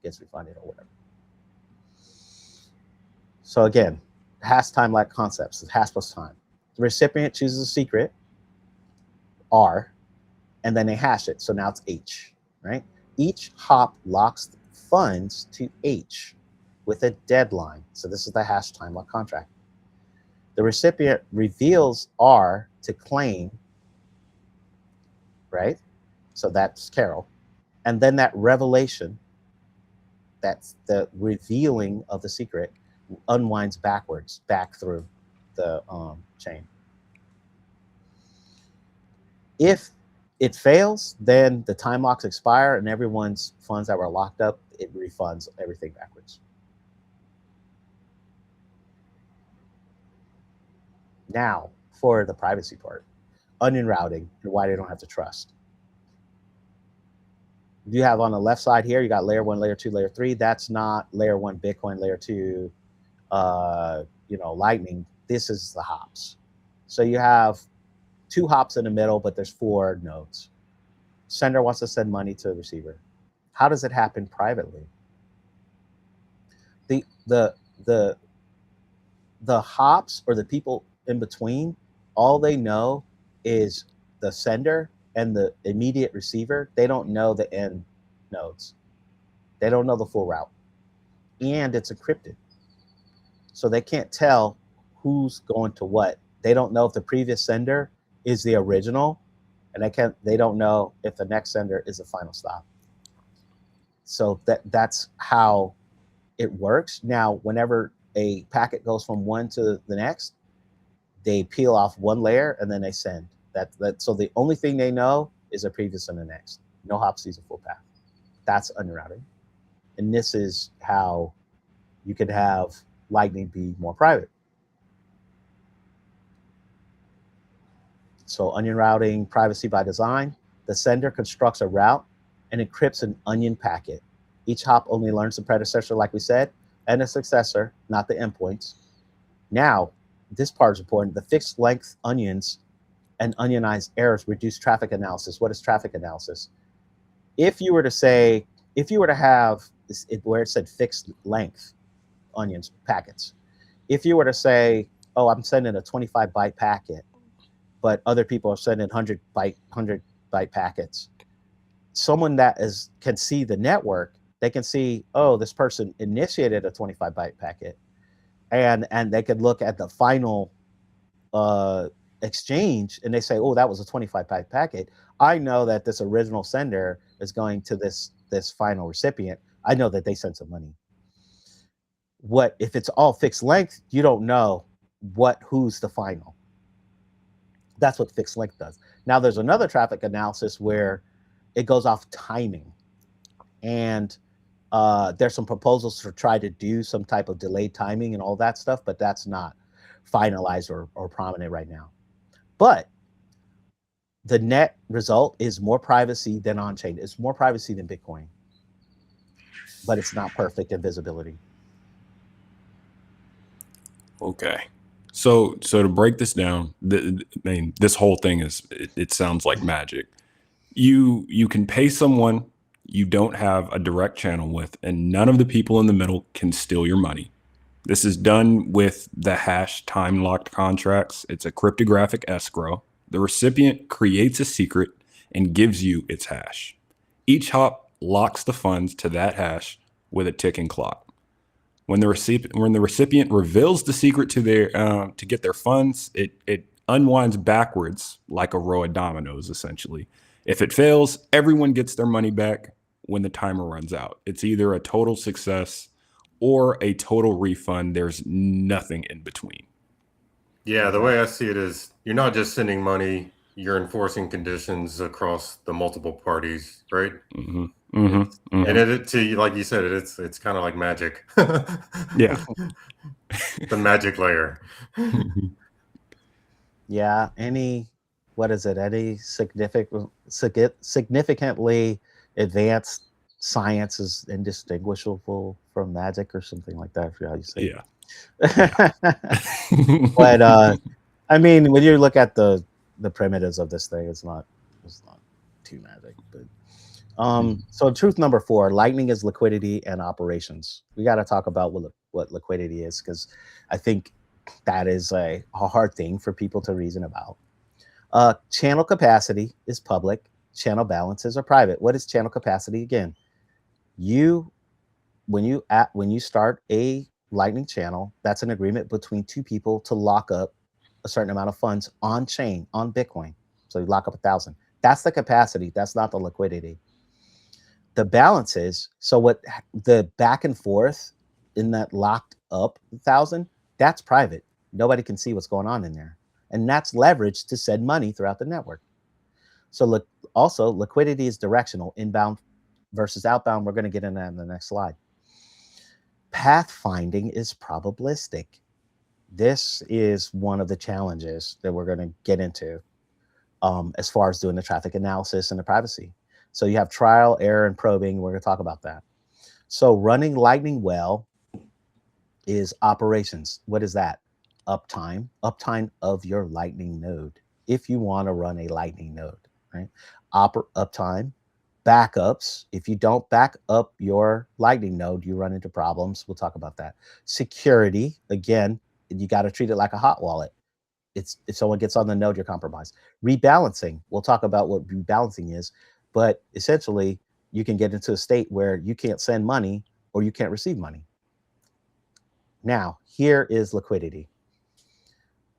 gets refunded or whatever. So again, hash time like concepts, hash plus time. The recipient chooses a secret, R, and then they hash it. So now it's H, right? Each hop locks funds to H with a deadline. So this is the hash time lock contract. The recipient reveals R to claim, right? So that's Carol. And then that revelation, that's the revealing of the secret, unwinds backwards, back through the chain. If it fails, then the time locks expire, and everyone's funds that were locked up, it refunds everything backwards. Now, for the privacy part, onion routing and why they don't have to trust. You have on the left side here, you got layer 1, layer 2, layer 3. That's not layer 1 Bitcoin, layer 2, Lightning. This is the hops. So you have 2 hops in the middle, but there's 4 nodes. Sender wants to send money to the receiver. How does it happen privately? The hops, or the people in between, all they know is the sender and the immediate receiver. They don't know the end nodes. They don't know the full route. And it's encrypted. So they can't tell who's going to what. They don't know if the previous sender is the original, and they don't know if the next sender is the final stop. So that's how it works. Now, whenever a packet goes from one to the next, they peel off one layer and then they send. So the only thing they know is the previous and the next. No hop sees a full path. That's underrouting. And this is how you could have Lightning be more private. So onion routing, privacy by design. The sender constructs a route and encrypts an onion packet. Each hop only learns the predecessor, like we said, and the successor, not the endpoints. Now, this part is important. The fixed length onions and onionized errors reduce traffic analysis. What is traffic analysis? If you were to say, if you were to have where it said fixed length onions packets, if you were to say, oh, I'm sending a 25 byte packet, but other people are sending 100 byte packets, someone that is can see the network, they can see, oh, this person initiated a 25 byte packet, and they could look at the final uh, exchange, and they say, oh, that was a 25 byte packet. I know that this original sender is going to this final recipient. I know that they sent some money. What if it's all fixed length? You don't know who's the final. That's what fixed length does. Now there's another traffic analysis where it goes off timing, and there's some proposals to try to do some type of delayed timing and all that stuff, but that's not finalized or prominent right now. But the net result is more privacy than on-chain. It's more privacy than Bitcoin, but it's not perfect in visibility. Okay. So to break this down, I mean, this whole thing is, it sounds like magic. You can pay someone you don't have a direct channel with, and none of the people in the middle can steal your money. This is done with the hash time locked contracts. It's a cryptographic escrow. The recipient creates a secret and gives you its hash. Each hop locks the funds to that hash with a ticking clock. When the recipient reveals the secret to their to get their funds, it unwinds backwards like a row of dominoes, essentially. If it fails, everyone gets their money back when the timer runs out. It's either a total success or a total refund. There's nothing in between. Yeah, the way I see it is you're not just sending money, you're enforcing conditions across the multiple parties, right? Mm-hmm. Mm-hmm. Mm-hmm. And to like you said, it's kind of like magic. Yeah. The magic layer. Yeah. Any significantly advanced science is indistinguishable from magic or something like that. I forget how you say Yeah. it. But I mean, when you look at the primitives of this thing, it's not too magic. But so truth number 4: Lightning is liquidity and operations. We got to talk about what liquidity is, because I think that is a hard thing for people to reason about. Channel capacity is public. Channel balances are private. What is channel capacity? Again, when you start a Lightning channel, that's an agreement between two people to lock up a certain amount of funds on chain, on Bitcoin. So you lock up 1,000. That's the capacity. That's not the liquidity. The balances, so what the back and forth in that locked up 1,000, that's private. Nobody can see what's going on in there. And that's leveraged to send money throughout the network. So look, also liquidity is directional, inbound versus outbound. We're going to get into that in the next slide. Pathfinding is probabilistic. This is one of the challenges that we're going to get into as far as doing the traffic analysis and the privacy. So you have trial, error, and probing. We're going to talk about that. So running Lightning well is operations. What is that? Uptime of your Lightning node. If you want to run a Lightning node, right? Uptime, backups. If you don't back up your Lightning node, you run into problems. We'll talk about that. Security, again, you got to treat it like a hot wallet. It's if someone gets on the node, you're compromised. Rebalancing. We'll talk about what rebalancing is, but essentially, you can get into a state where you can't send money or you can't receive money. Now, here is liquidity.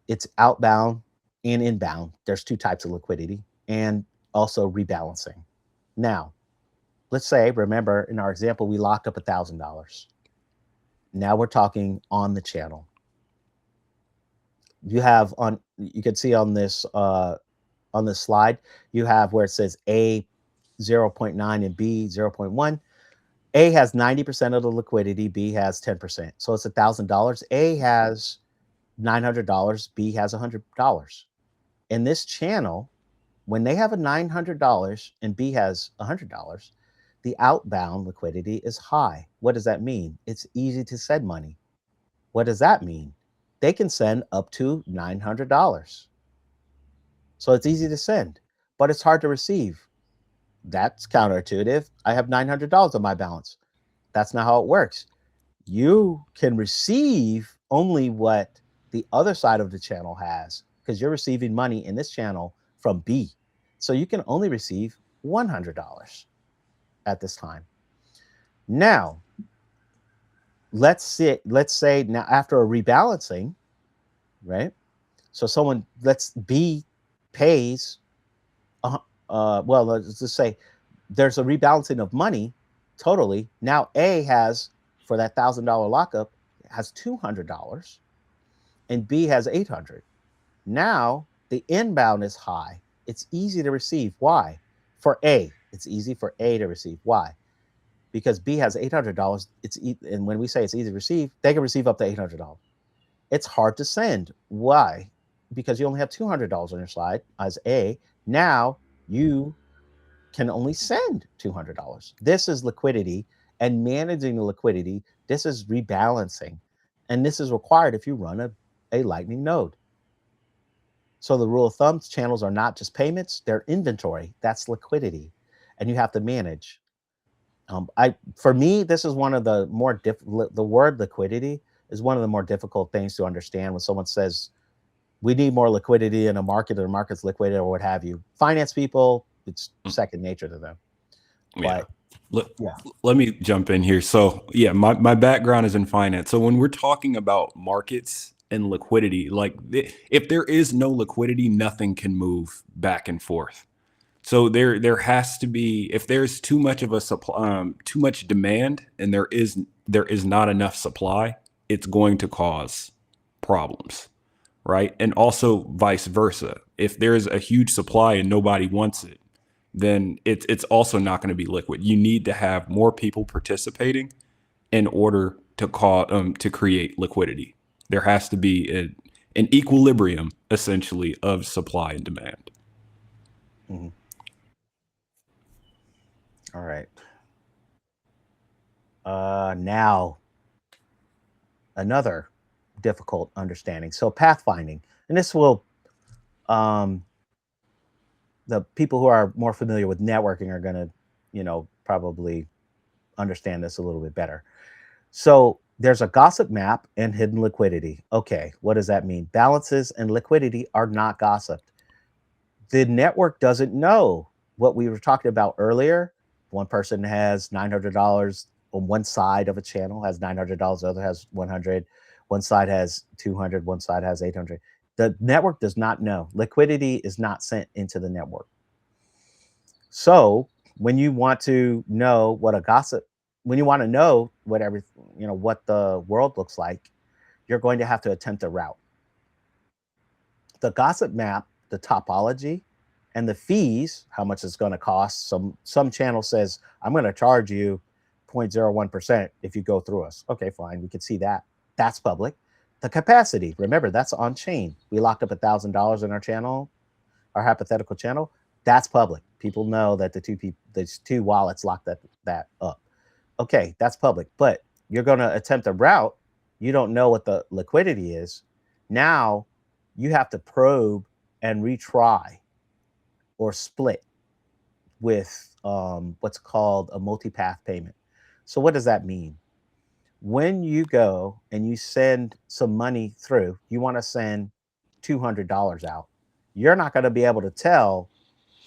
It's outbound and inbound. There's two types of liquidity, and also rebalancing. Now, let's say, remember in our example, we locked up $1,000. Now we're talking on the channel. You can see on this slide, you have where it says A 0.9 and B 0.1. A has 90% of the liquidity, B has 10%. So it's $1,000. A has $900, B has $100. In this channel, when they have a $900 and B has $100, the outbound liquidity is high. What does that mean? It's easy to send money. What does that mean? they can send up to $900. So it's easy to send, but it's hard to receive. That's counterintuitive. I have $900 on my balance. That's not how it works. You can receive only what the other side of the channel has because you're receiving money in this channel from B. So you can only receive $100 at this time. Now, let's say now after a rebalancing, right? So let's B pays, well, let's just say there's a rebalancing of money totally. Now A has, for that $1,000 lockup, has $200 and B has 800. Now the inbound is high. It's easy to receive. Why? For A, it's easy for A to receive. Why? Because B has $800. And when we say it's easy to receive, they can receive up to $800. It's hard to send. Why? Because you only have $200 on your side as A. Now you can only send $200. This is liquidity and managing the liquidity. This is rebalancing. And this is required if you run a Lightning node. So the rule of thumb, channels are not just payments, they're inventory. That's liquidity. And you have to manage. For me, this is one of the more the word liquidity is one of the more difficult things to understand when someone says we need more liquidity in a market or the market's liquid or what have you. Finance people, it's second nature to them. Yeah. But Let me jump in here. So yeah, my background is in finance. So when we're talking about markets and liquidity, like if there is no liquidity, nothing can move back and forth. So there has to be, if there's too much of a supply, too much demand, and there is not enough supply, it's going to cause problems, right? And also vice versa. If there's a huge supply and nobody wants it, then it's also not going to be liquid. You need to have more people participating in order to create liquidity. There has to be an equilibrium, essentially, of supply and demand. Mm-hmm. All right. Now, another difficult understanding. So pathfinding, and this will, the people who are more familiar with networking are going to, probably understand this a little bit better. So there's a gossip map and hidden liquidity. Okay, what does that mean? Balances and liquidity are not gossiped. The network doesn't know what we were talking about earlier. One person has $900 on one side of a channel, has $900, the other has 100. One side has 200, one side has 800. The network does not know. Liquidity is not sent into the network. So when you want to know what a gossip, when you want to know what what the world looks like, you're going to have to attempt a route. The gossip map, the topology, and the fees, how much it's going to cost. Some channel says, I'm going to charge you 0.01% if you go through us. Okay, fine. We can see that. That's public. The capacity, remember, that's on chain. We locked up $1,000 in our channel, our hypothetical channel. That's public. People know that the two wallets locked that up. Okay, that's public. But you're going to attempt a route. You don't know what the liquidity is. Now you have to probe and retry or split with what's called a multipath payment. So what does that mean? When you go and you send some money through, you want to send $200 out. You're not going to be able to tell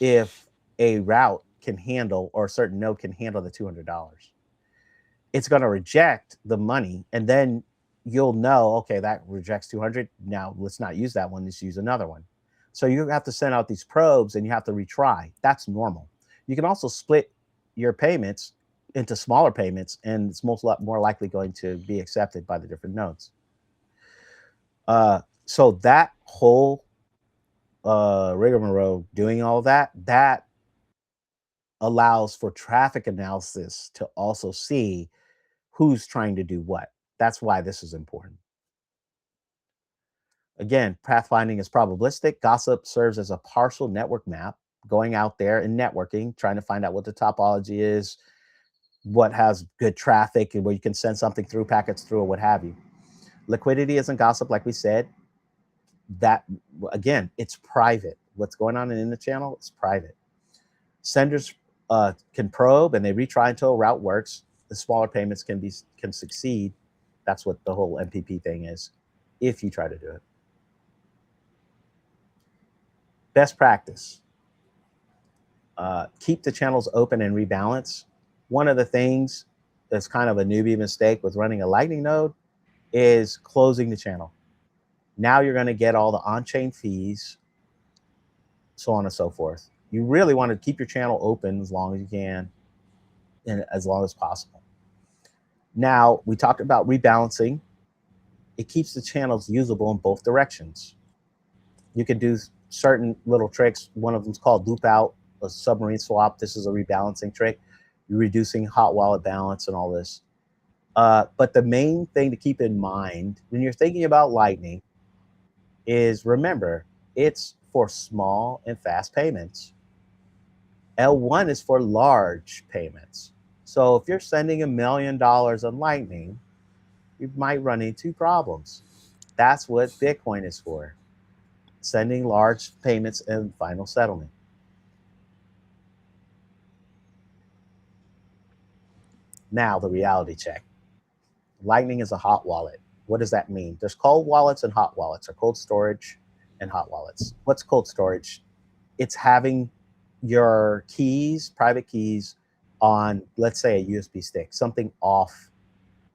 if a route can handle or a certain node can handle the $200. It's going to reject the money, and then you'll know, okay, that rejects 200. Now let's not use that one. Let's use another one. So you have to send out these probes and you have to retry. That's normal. You can also split your payments into smaller payments, and it's more likely going to be accepted by the different nodes. So that whole rigmarole, doing all that allows for traffic analysis to also see who's trying to do what. That's why this is important. Again, pathfinding is probabilistic. Gossip serves as a partial network map, going out there and networking, trying to find out what the topology is, what has good traffic, and where you can send something through, packets through, or what have you. Liquidity isn't gossip, like we said. That, again, it's private. What's going on in the channel is private. Senders can probe and they retry until a route works. The smaller payments can succeed. That's what the whole MPP thing is, if you try to do it. Best practice. Keep the channels open and rebalance. One of the things that's kind of a newbie mistake with running a Lightning node is closing the channel. Now you're going to get all the on-chain fees, so on and so forth. You really want to keep your channel open as long as you can and as long as possible. Now, we talked about rebalancing. It keeps the channels usable in both directions. You can do certain little tricks. One of them is called loop out, a submarine swap. This is a rebalancing trick. You're reducing hot wallet balance and all this. But the main thing to keep in mind when you're thinking about Lightning is, remember, it's for small and fast payments. L1 is for large payments. So if you're sending $1 million on Lightning, you might run into problems. That's what Bitcoin is for, sending large payments and final settlement. Now, the reality check. Lightning is a hot wallet. What does that mean? There's cold wallets and hot wallets, or cold storage and hot wallets. What's cold storage? It's having your keys, private keys, on, let's say, a USB stick, something off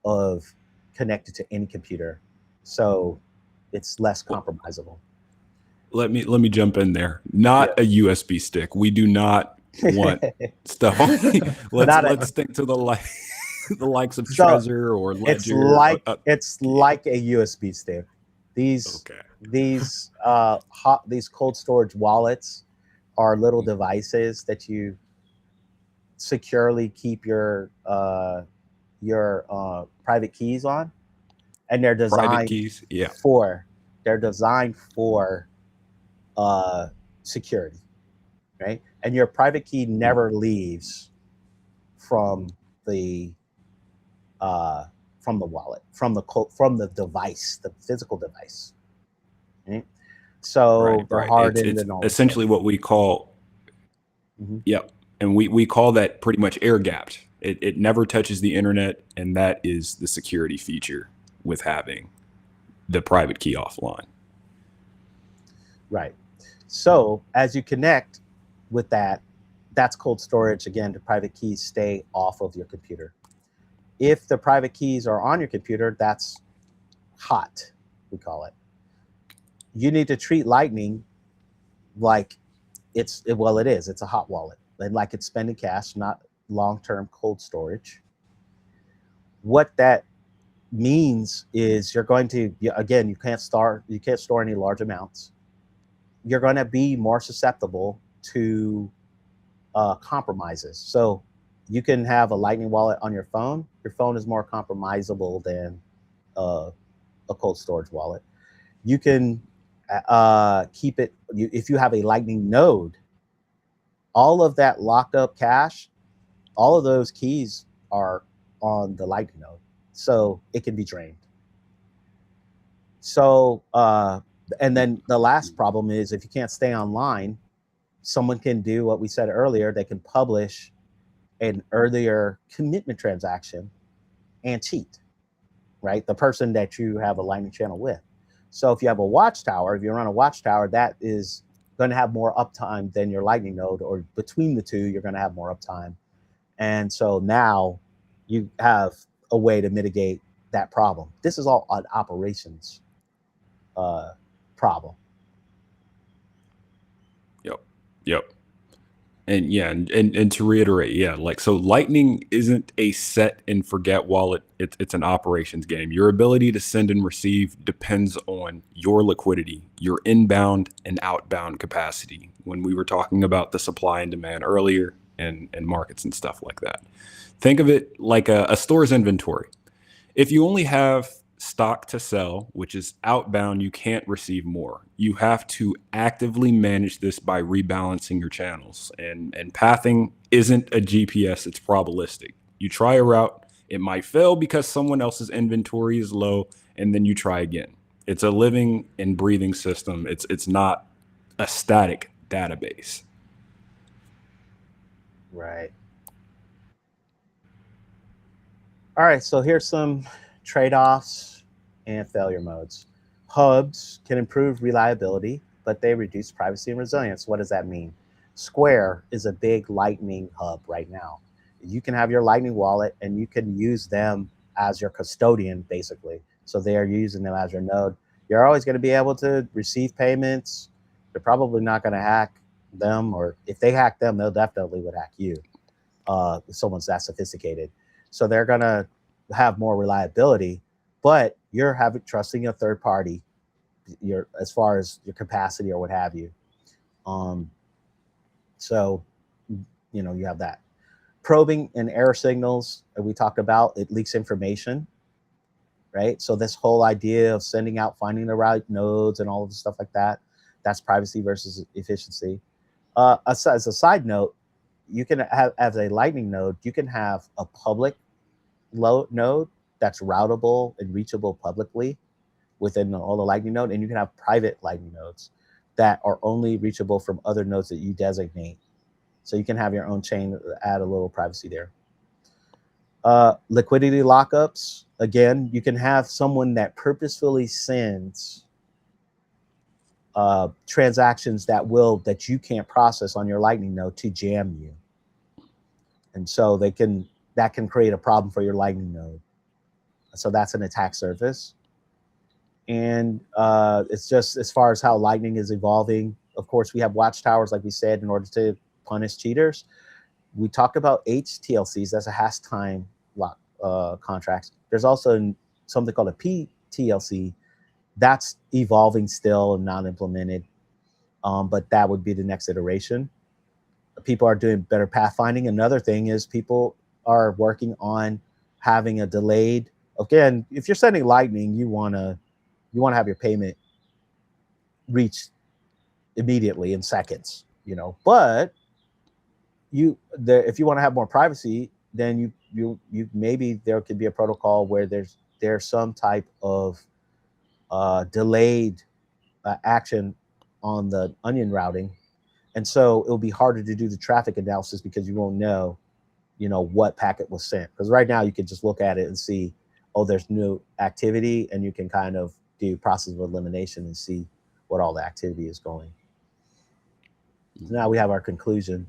of connected to any computer, so it's less compromisable. Let me jump in there. Not a USB stick. We do not want stuff. Let's stick to the likes of Trezor or Ledger. It's like a USB stick. These cold storage wallets are little devices that you securely keep your private keys on, and they're designed for security, right? And your private key never leaves from the wallet, from the device, the physical device. Right? So they're hardened and all. Essentially, what we call, and we call that pretty much air gapped. It never touches the internet, and that is the security feature with having the private key offline. Right. So as you connect with that, that's cold storage. Again, the private keys stay off of your computer. If the private keys are on your computer, that's hot, we call it. You need to treat Lightning like it is. It's a hot wallet, and like it's spending cash, not long-term cold storage. What that means is you're going to, again, you can't store any large amounts. You're going to be more susceptible to compromises. So you can have a Lightning wallet on your phone. Your phone is more compromisable than a cold storage wallet. You can keep it, if you have a Lightning node, all of that locked up cash, all of those keys are on the Lightning node, so it can be drained. So, and then the last problem is, if you can't stay online, someone can do what we said earlier. They can publish an earlier commitment transaction and cheat, right? The person that you have a Lightning channel with. So if you have a watchtower, if you run a watchtower, that is going to have more uptime than your Lightning node, or between the two, you're going to have more uptime. And so now you have a way to mitigate that problem. This is all an operations problem. Yep. And and to reiterate, so Lightning isn't a set and forget wallet. It's an operations game. Your ability to send and receive depends on your liquidity, your inbound and outbound capacity. When we were talking about the supply and demand earlier, and markets and stuff like that, think of it like a store's inventory. If you only have stock to sell, which is outbound, you can't receive more. You have to actively manage this by rebalancing your channels. And pathing isn't a GPS, it's probabilistic. You try a route, It might fail because someone else's inventory is low, and then you try again. It's a living and breathing system. It's not a static database. Right. All right. So here's some trade-offs and failure modes. Hubs can improve reliability, but they reduce privacy and resilience. What does that mean? Square is a big Lightning hub right now. You can have your Lightning wallet and you can use them as your custodian, basically. So they are using them as your node. You're always going to be able to receive payments. They're probably not going to hack them, or if they hack them, they'll definitely would hack you. If someone's that sophisticated. So they're going to have more reliability, but you're trusting a third party, as far as your capacity or what have you. Um, so, you have that. Probing and error signals that we talked about, it leaks information, right? So this whole idea of sending out, finding the right nodes and all of the stuff like that, that's privacy versus efficiency. As a side note, you can have, as a Lightning node, you can have a public node that's routable and reachable publicly within all the Lightning node, and you can have private Lightning nodes that are only reachable from other nodes that you designate. So you can have your own chain, add a little privacy there. Liquidity lockups, again, you can have someone that purposefully sends transactions that you can't process on your Lightning node to jam you. And so that can create a problem for your Lightning node. So that's an attack surface. And it's just as far as how Lightning is evolving. Of course, we have watchtowers, like we said, in order to punish cheaters. We talked about HTLCs, that's a hash time lock contracts. There's also something called a PTLC. That's evolving still and not implemented, but that would be the next iteration. People are doing better pathfinding. Another thing is people are working on having a delayed. Again, if you're sending Lightning, you want to have your payment reach immediately in seconds, But if you want to have more privacy, then you maybe there could be a protocol where there's some type of delayed action on the onion routing, and so it'll be harder to do the traffic analysis because you won't know, what packet was sent. Because right now you can just look at it and see, oh, there's new activity, and you can kind of do process of elimination and see what all the activity is going. So now we have our conclusion.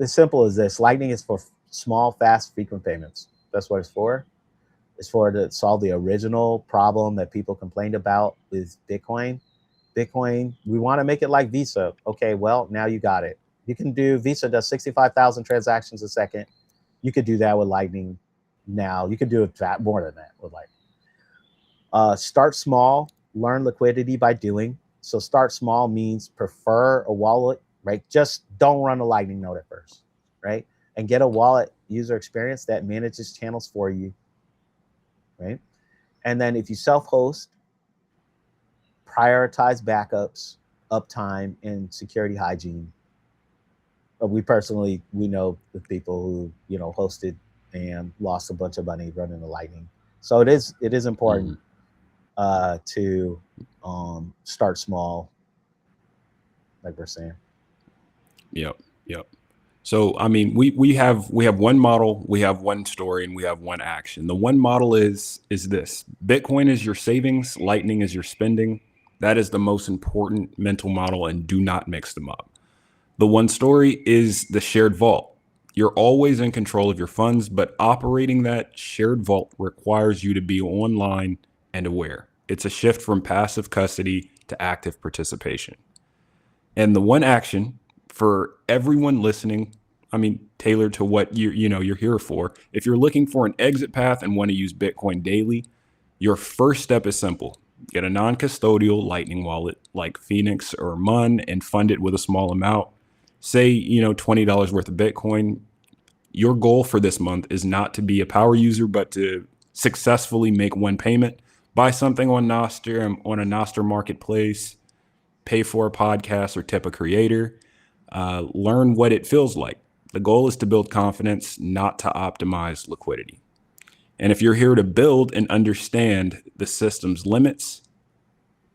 As simple as this: Lightning is for small, fast, frequent payments. That's what it's for. It's to solve the original problem that people complained about with Bitcoin. Bitcoin, we want to make it like Visa. Okay, well, now you got it. You can do, Visa does 65,000 transactions a second. You could do that with Lightning now. You could do it more than that with Lightning. Start small, learn liquidity by doing. So start small means prefer a wallet, right? Just don't run a Lightning node at first, right? And get a wallet user experience that manages channels for you, right? And then if you self-host, prioritize backups, uptime, and security hygiene. But we know the people who, hosted and lost a bunch of money running the Lightning. So it is important to start small, like we're saying. Yep. So, I mean, we have one model, we have one story, and we have one action. The one model is this: Bitcoin is your savings, Lightning is your spending. That is the most important mental model, and do not mix them up. The one story is the shared vault. You're always in control of your funds, but operating that shared vault requires you to be online and aware. It's a shift from passive custody to active participation. And the one action for everyone listening, I mean, tailored to what you're here for. If you're looking for an exit path and want to use Bitcoin daily, your first step is simple. Get a non-custodial Lightning wallet like Phoenix or Mun and fund it with a small amount. Say, $20 worth of Bitcoin. Your goal for this month is not to be a power user, but to successfully make one payment, buy something on Nostr, on a Nostr marketplace, pay for a podcast or tip a creator, learn what it feels like The goal is to build confidence, not to optimize liquidity. And if you're here to build and understand the system's limits,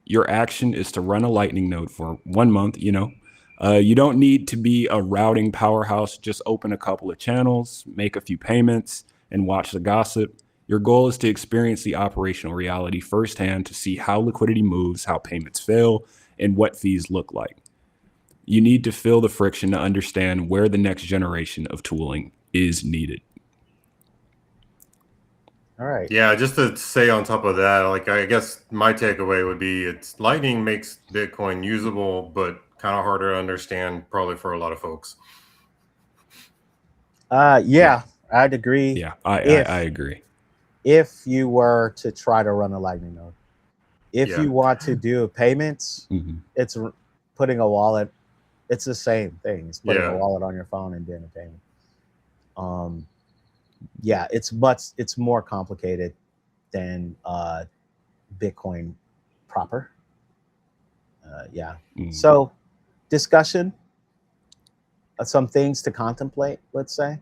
your action is to run a Lightning node for 1 month. You don't need to be a routing powerhouse. Just open a couple of channels, make a few payments, and watch the gossip. Your goal is to experience the operational reality firsthand, to see how liquidity moves, how payments fail, and what fees look like. You need to feel the friction to understand where the next generation of tooling is needed. All right. Yeah, just to say on top of that, like I guess my takeaway would be it's Lightning makes Bitcoin usable, but kind of harder to understand probably for a lot of folks. Yeah, I'd agree. Yeah, I If agree. if you were to try to run a Lightning node, if Yeah. you want to do payments, Mhm. it's putting a wallet. It's the same thing. It's putting a Yeah. wallet on your phone and doing a payment. Yeah, it's more complicated than Bitcoin proper. Yeah. So discussion of some things to contemplate. Let's say,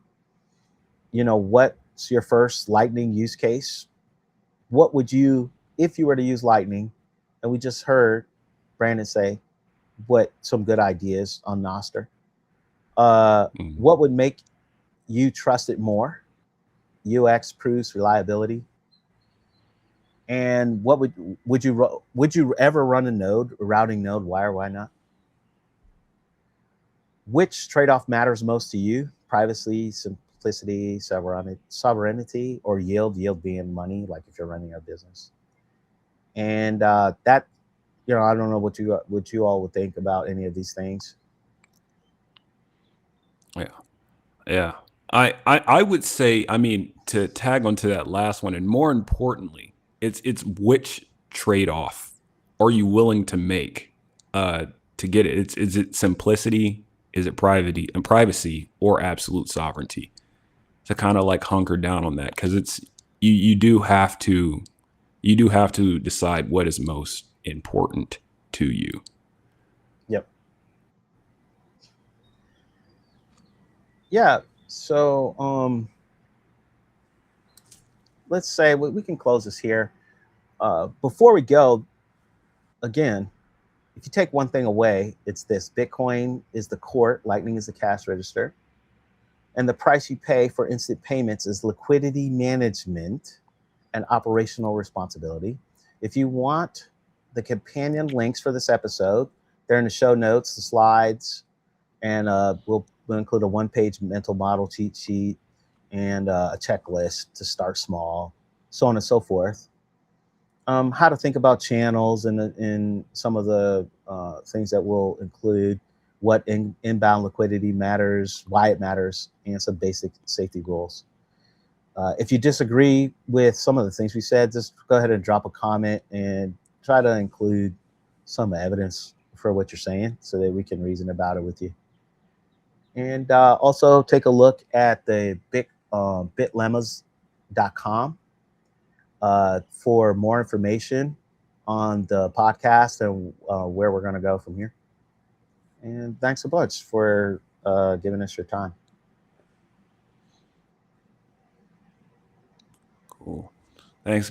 what's your first Lightning use case? What would you, if you were to use Lightning? And we just heard Brandon say what some good ideas on Noster. What would make you trust it more? UX proofs reliability. And what would you ever run a routing node? Why or why not? Which trade-off matters most to you? Privacy, simplicity, sovereignty, or yield? Yield being money, like if you're running a business. And that, I don't know what you all would think about any of these things. Yeah. I would say, I mean, to tag onto that last one, and more importantly, it's which trade-off are you willing to make to get it? Is it simplicity? Is it privacy or absolute sovereignty? To kind of like hunker down on that, because it's you do have to decide what is most important to you. Yep. Yeah. So let's say we can close this here. Before we go, again, if you take one thing away, it's this: Bitcoin is the court, Lightning is the cash register, and the price you pay for instant payments is liquidity management and operational responsibility. If you want the companion links for this episode, they're in the show notes, the slides, and we'll include a one-page mental model cheat sheet and a checklist to start small, so on and so forth. How to think about channels and in some of the things that we'll include, what inbound liquidity matters, why it matters, and some basic safety rules. If you disagree with some of the things we said, just go ahead and drop a comment and try to include some evidence for what you're saying so that we can reason about it with you. And also take a look at the bitlemmas.com for more information on the podcast and where we're going to go from here. And thanks a bunch for giving us your time. Cool. Thanks,